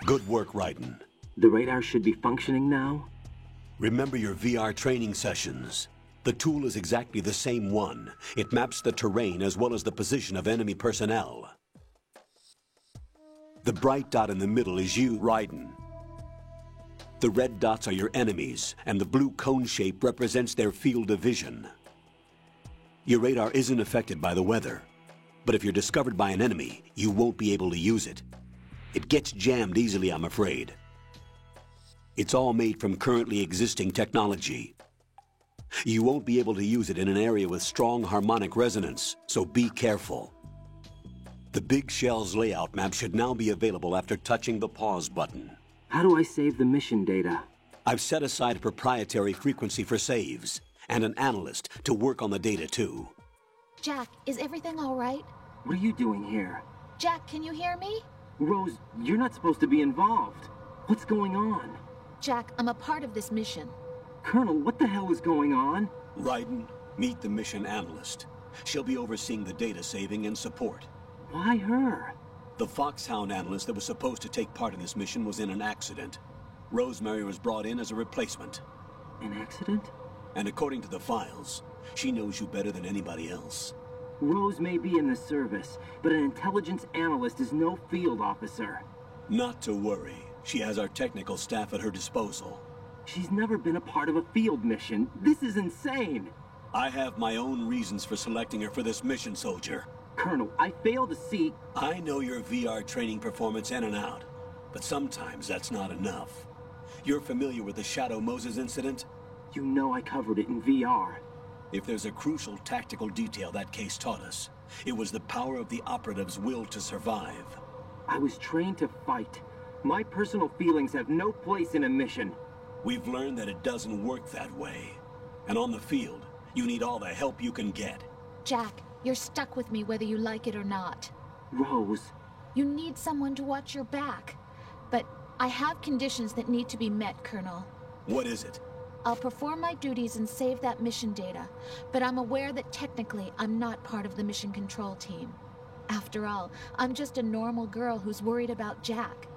Good work, Raiden. The radar should be functioning now? Remember your VR training sessions. The tool is exactly the same one. It maps the terrain as well as the position of enemy personnel. The bright dot in the middle is you, Raiden. The red dots are your enemies, and the blue cone shape represents their field of vision. Your radar isn't affected by the weather, but if you're discovered by an enemy, you won't be able to use it. It gets jammed easily, I'm afraid. It's all made from currently existing technology. You won't be able to use it in an area with strong harmonic resonance, so be careful. The Big Shell's layout map should now be available after touching the pause button. How do I save the mission data? I've set aside a proprietary frequency for saves, and an analyst to work on the data too. Jack, is everything all right? What are you doing here? Jack, can you hear me? Rose, you're not supposed to be involved. What's going on? Jack, I'm a part of this mission. Colonel, what the hell is going on? Raiden, meet the mission analyst. She'll be overseeing the data saving and support. Why her? The Foxhound analyst that was supposed to take part in this mission was in an accident. Rosemary was brought in as a replacement. An accident? And according to the files, she knows you better than anybody else. Rose may be in the service, but an intelligence analyst is no field officer. Not to worry. She has our technical staff at her disposal. She's never been a part of a field mission. This is insane. I have my own reasons for selecting her for this mission, soldier. Colonel, I fail to see... I know your VR training performance in and out, but sometimes that's not enough. You're familiar with the Shadow Moses incident? You know I covered it in VR. If there's a crucial tactical detail that case taught us, it was the power of the operative's will to survive. I was trained to fight. My personal feelings have no place in a mission. We've learned that it doesn't work that way. And on the field, you need all the help you can get. Jack, you're stuck with me whether you like it or not. Rose. You need someone to watch your back. But I have conditions that need to be met, Colonel. What is it? I'll perform my duties and save that mission data, but I'm aware that technically I'm not part of the mission control team. After all, I'm just a normal girl who's worried about Jack.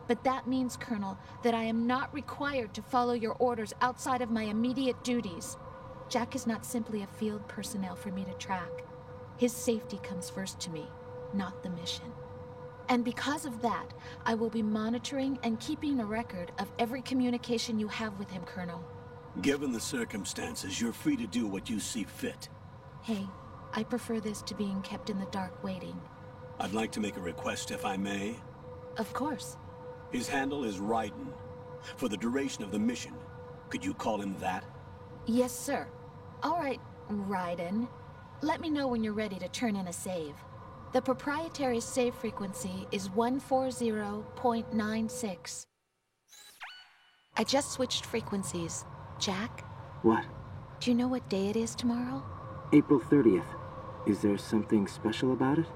But that means, Colonel, that I am not required to follow your orders outside of my immediate duties. Jack is not simply a field personnel for me to track. His safety comes first to me, not the mission. And because of that, I will be monitoring and keeping a record of every communication you have with him, Colonel. Given the circumstances, you're free to do what you see fit. Hey, I prefer this to being kept in the dark waiting. I'd like to make a request, if I may. Of course. His handle is Raiden. For the duration of the mission, could you call him that? Yes, sir. All right, Raiden. Let me know when you're ready to turn in a save. The proprietary save frequency is 140.96. I just switched frequencies. Jack? What? Do you know what day it is tomorrow? April 30th. Is there something special about it?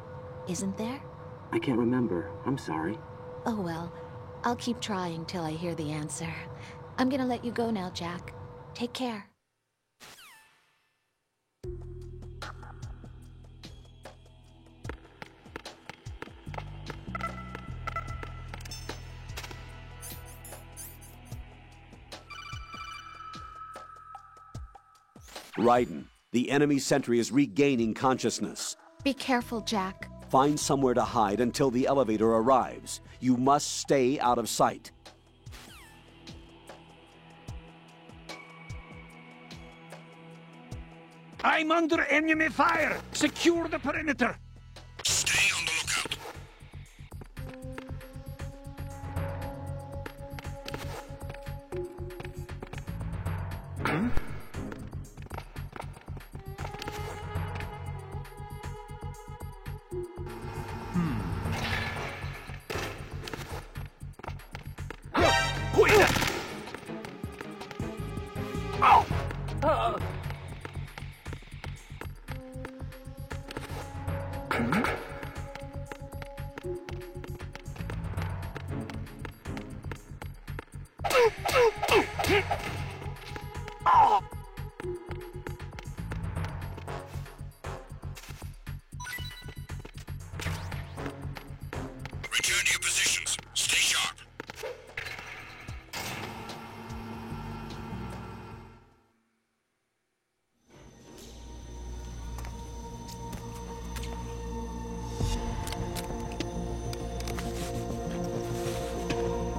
Isn't there? I can't remember. I'm sorry. Oh well. I'll keep trying till I hear the answer. I'm gonna let you go now, Jack. Take care. Raiden, the enemy sentry is regaining consciousness. Be careful, Jack. Find somewhere to hide until the elevator arrives. You must stay out of sight. I'm under enemy fire! Secure the perimeter! Stay on the lookout. Hmm? Return to your positions. Stay sharp.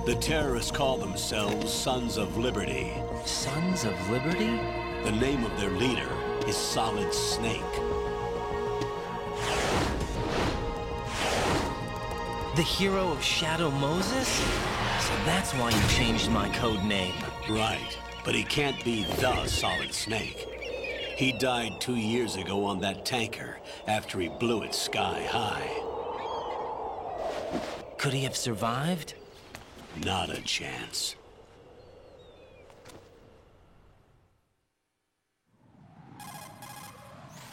The terrorists call themselves Sons of Liberty. Sons of Liberty? The name of their leader is Solid Snake. The hero of Shadow Moses? So that's why you changed my code name. Right, but he can't be the Solid Snake. He died 2 years ago on that tanker after he blew it sky high. Could he have survived? Not a chance.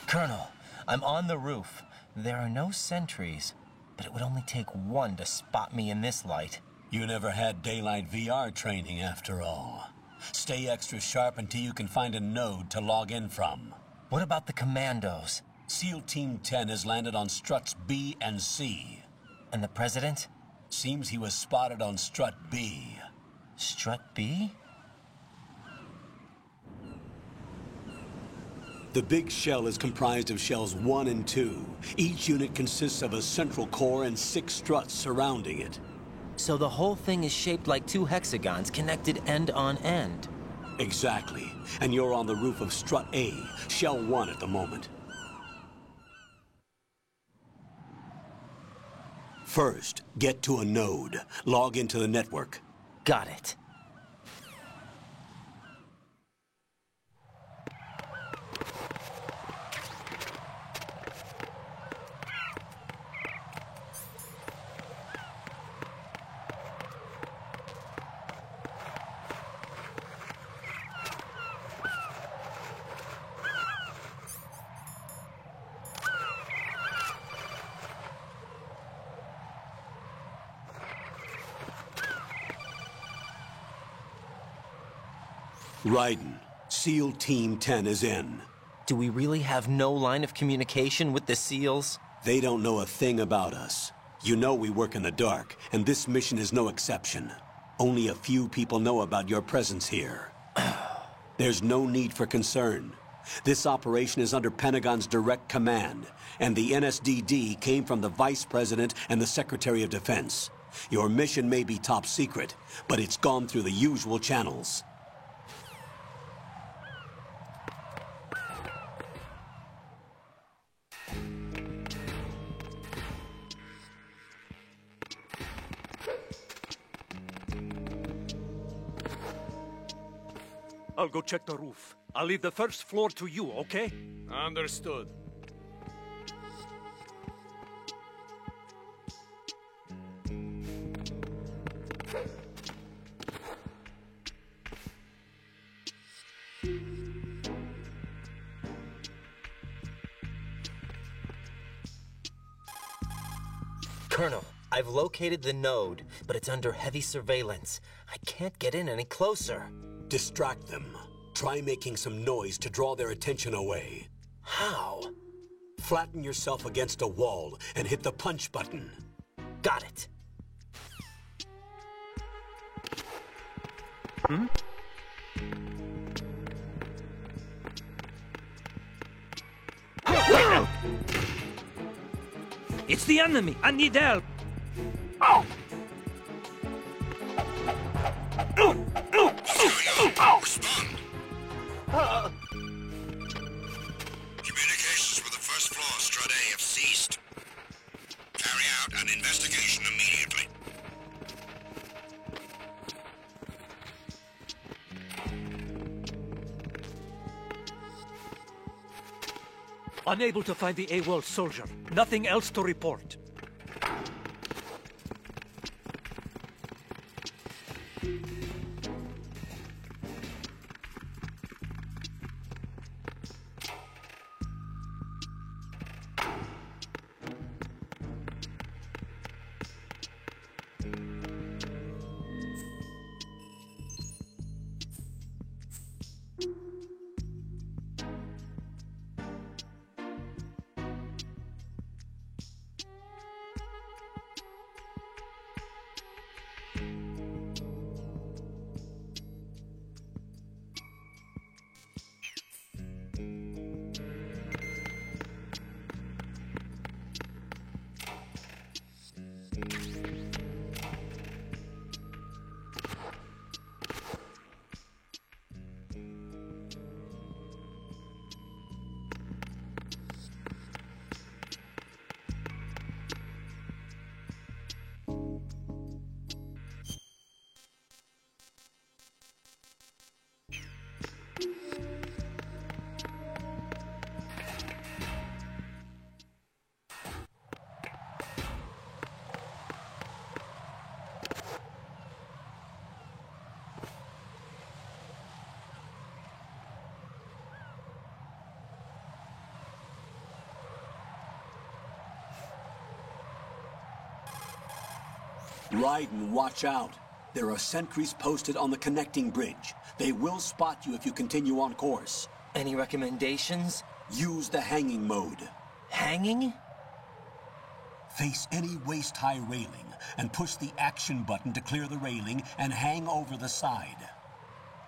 Colonel, I'm on the roof. There are no sentries, but it would only take one to spot me in this light. You never had daylight VR training after all. Stay extra sharp until you can find a node to log in from. What about the commandos? SEAL Team 10 has landed on struts B and C. And the President? Seems he was spotted on strut B. Strut B? The big shell is comprised of shells 1 and 2. Each unit consists of a central core and 6 struts surrounding it. So the whole thing is shaped like 2 hexagons connected end on end. Exactly. And you're on the roof of strut A, shell 1 at the moment. First, get to a node. Log into the network. Got it. Raiden, SEAL Team 10 is in. Do we really have no line of communication with the SEALs? They don't know a thing about us. You know we work in the dark, and this mission is no exception. Only a few people know about your presence here. There's no need for concern. This operation is under Pentagon's direct command, and the NSDD came from the Vice President and the Secretary of Defense. Your mission may be top secret, but it's gone through the usual channels. I'll go check the roof. I'll leave the first floor to you, okay? Understood. Colonel, I've located the node, but it's under heavy surveillance. I can't get in any closer. Distract them. Try making some noise to draw their attention away. How? Flatten yourself against a wall and hit the punch button. Got it. Hmm? It's the enemy! I need help! Oh! Respond! Communications with the first floor, Strut A, have ceased. Carry out an investigation immediately. Unable to find the AWOL soldier. Nothing else to report. Raiden, watch out. There are sentries posted on the connecting bridge. They will spot you if you continue on course. Any recommendations? Use the hanging mode. Hanging? Face any waist-high railing and push the action button to clear the railing and hang over the side.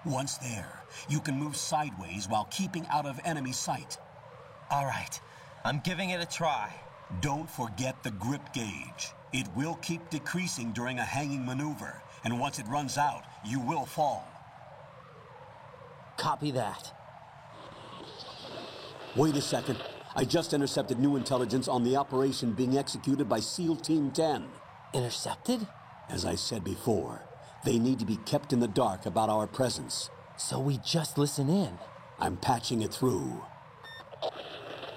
Once there, you can move sideways while keeping out of enemy sight. All right, I'm giving it a try. Don't forget the grip gauge. It will keep decreasing during a hanging maneuver, and once it runs out, you will fall. Copy that. Wait a second. I just intercepted new intelligence on the operation being executed by SEAL Team 10. Intercepted? As I said before, they need to be kept in the dark about our presence. So we just listen in? I'm patching it through.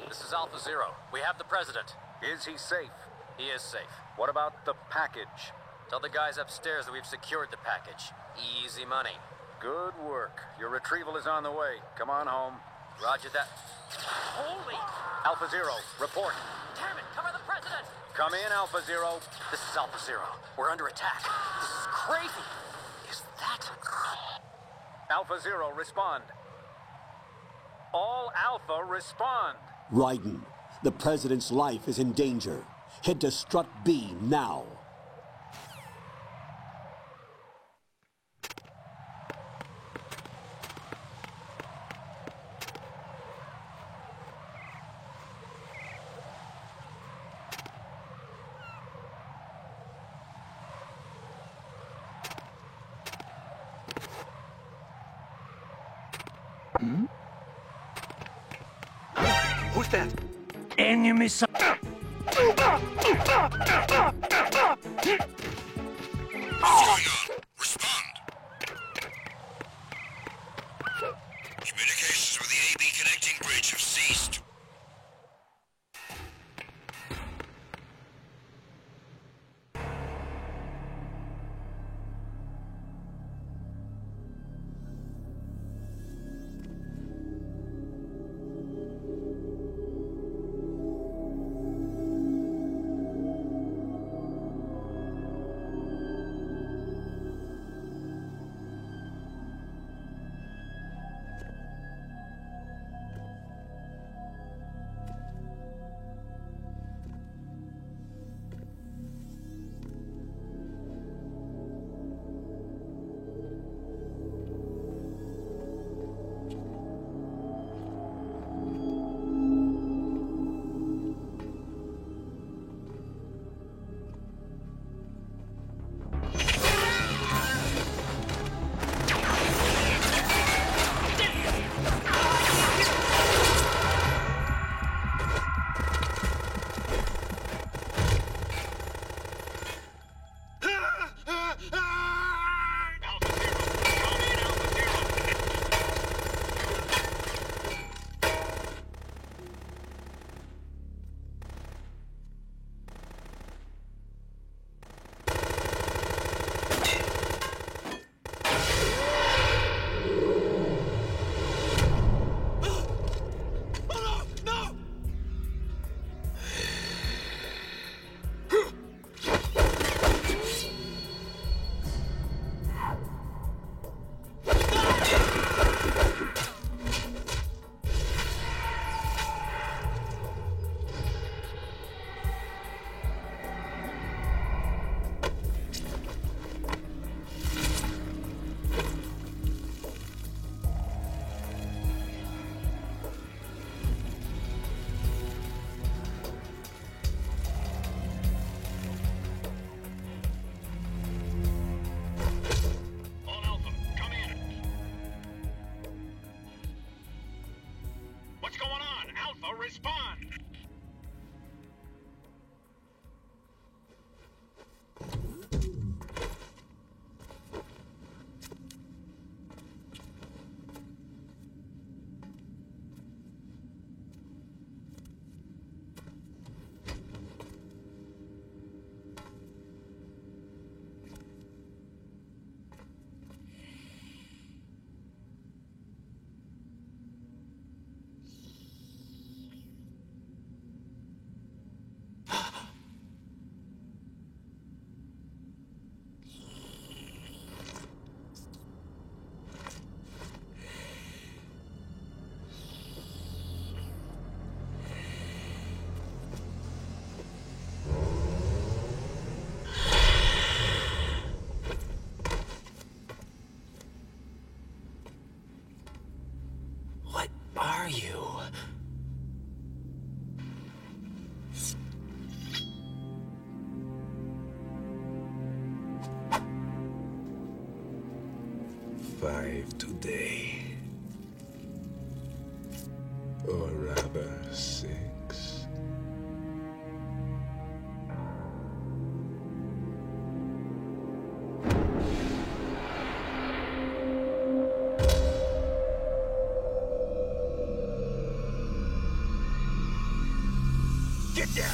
This is Alpha Zero. We have the President. Is he safe? He is safe. What about the package? Tell the guys upstairs that we've secured the package. Easy money. Good work. Your retrieval is on the way. Come on home. Roger that. Holy! Alpha Zero, report. Damn it, cover the President! Come in, Alpha Zero. This is Alpha Zero. We're under attack. This is crazy. Is that... Alpha Zero, respond. All Alpha, respond. Raiden, the President's life is in danger. Head to Strut B now. Who's that? Enemy side. Communications with the AB connecting bridge have ceased. Respond! are you? Five today. Or rather, 6. Get down!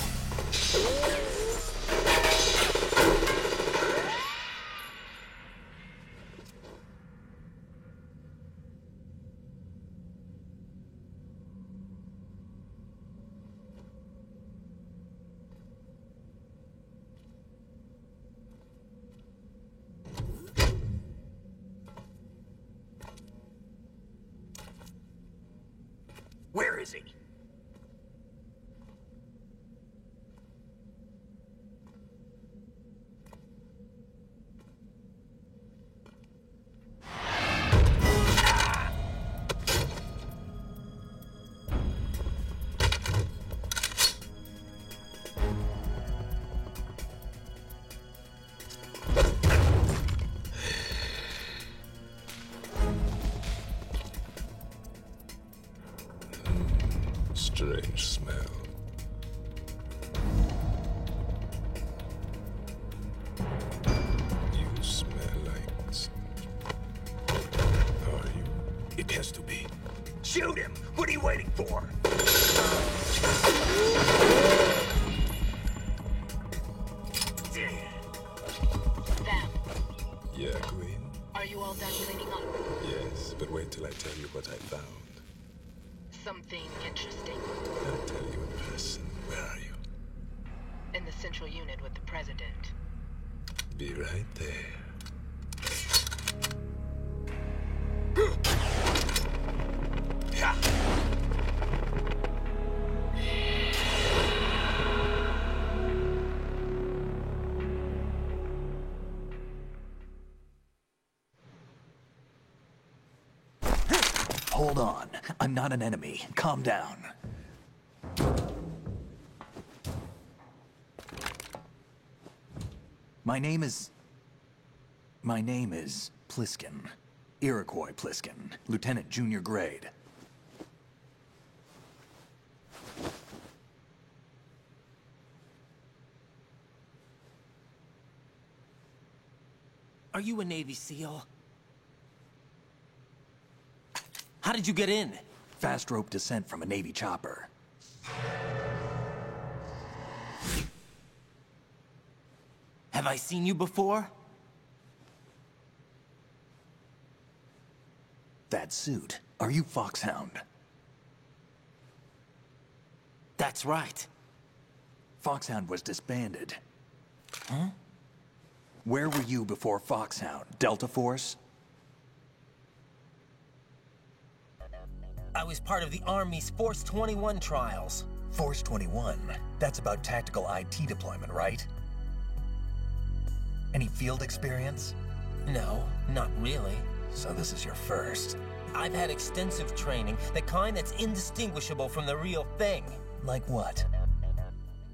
Where is he? Strange smell. You smell like... Are you? It has to be. Shoot him! What are you waiting for? Yeah, Queen? Are you all done cleaning up? Yes, but wait till I tell you what I found. Something interesting? I'll tell you in person. Where are you? In the central unit with the president. Be right there. Hold on. I'm not an enemy. Calm down. My name is Pliskin. Iroquois Pliskin. Lieutenant Junior Grade. Are you a Navy SEAL? How did you get in? Fast rope descent from a Navy chopper. Have I seen you before? That suit. Are you Foxhound? That's right. Foxhound was disbanded. Huh? Where were you before Foxhound? Delta Force? I was part of the Army's Force 21 trials. Force 21? That's about tactical IT deployment, right? Any field experience? No, not really. So this is your first. I've had extensive training, the kind that's indistinguishable from the real thing. Like what?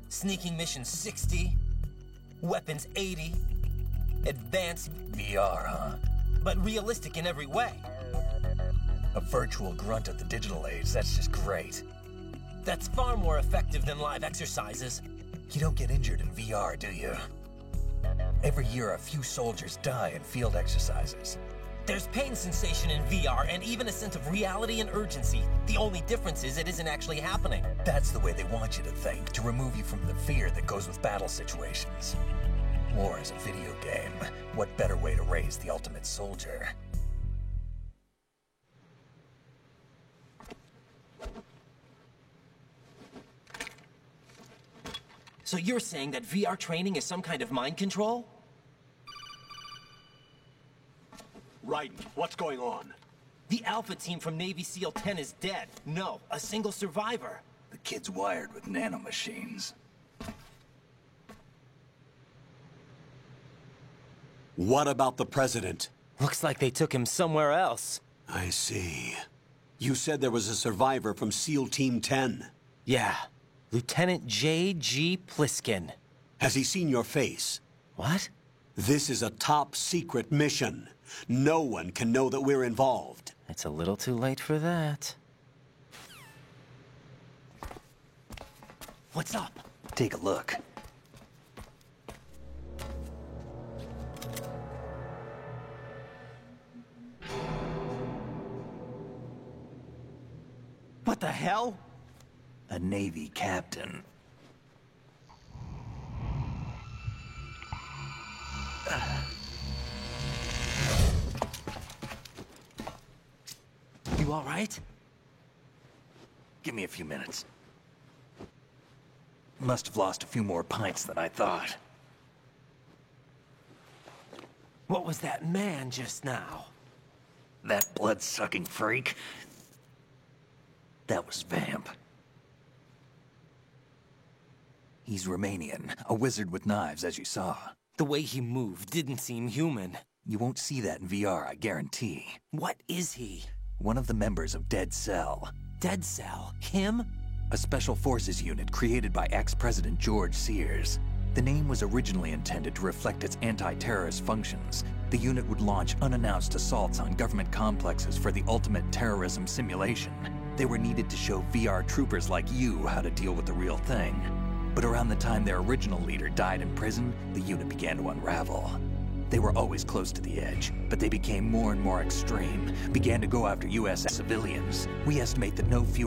Sneaking mission 60, weapons 80, advanced... VR, huh? But realistic in every way. A virtual grunt at the digital age, that's just great. That's far more effective than live exercises. You don't get injured in VR, do you? Every year a few soldiers die in field exercises. There's pain sensation in VR and even a sense of reality and urgency. The only difference is it isn't actually happening. That's the way they want you to think, to remove you from the fear that goes with battle situations. War is a video game. What better way to raise the ultimate soldier? So you're saying that VR training is some kind of mind control? Raiden, what's going on? The Alpha team from Navy SEAL 10 is dead. No, a single survivor. The kid's wired with nanomachines. What about the president? Looks like they took him somewhere else. I see. You said there was a survivor from SEAL Team 10. Yeah. Lieutenant J.G. Pliskin. Has he seen your face? What? This is a top-secret mission. No one can know that we're involved. It's a little too late for that. What's up? Take a look. What the hell? A Navy captain. You all right? Give me a few minutes. Must have lost a few more pints than I thought. What was that man just now? That blood-sucking freak? That was Vamp. He's Romanian, a wizard with knives, as you saw. The way he moved didn't seem human. You won't see that in VR, I guarantee. What is he? One of the members of Dead Cell. Dead Cell? Him? A special forces unit created by ex-President George Sears. The name was originally intended to reflect its anti-terrorist functions. The unit would launch unannounced assaults on government complexes for the ultimate terrorism simulation. They were needed to show VR troopers like you how to deal with the real thing. But around the time their original leader died in prison, the unit began to unravel. They were always close to the edge, but they became more and more extreme, began to go after U.S. civilians. We estimate that no fewer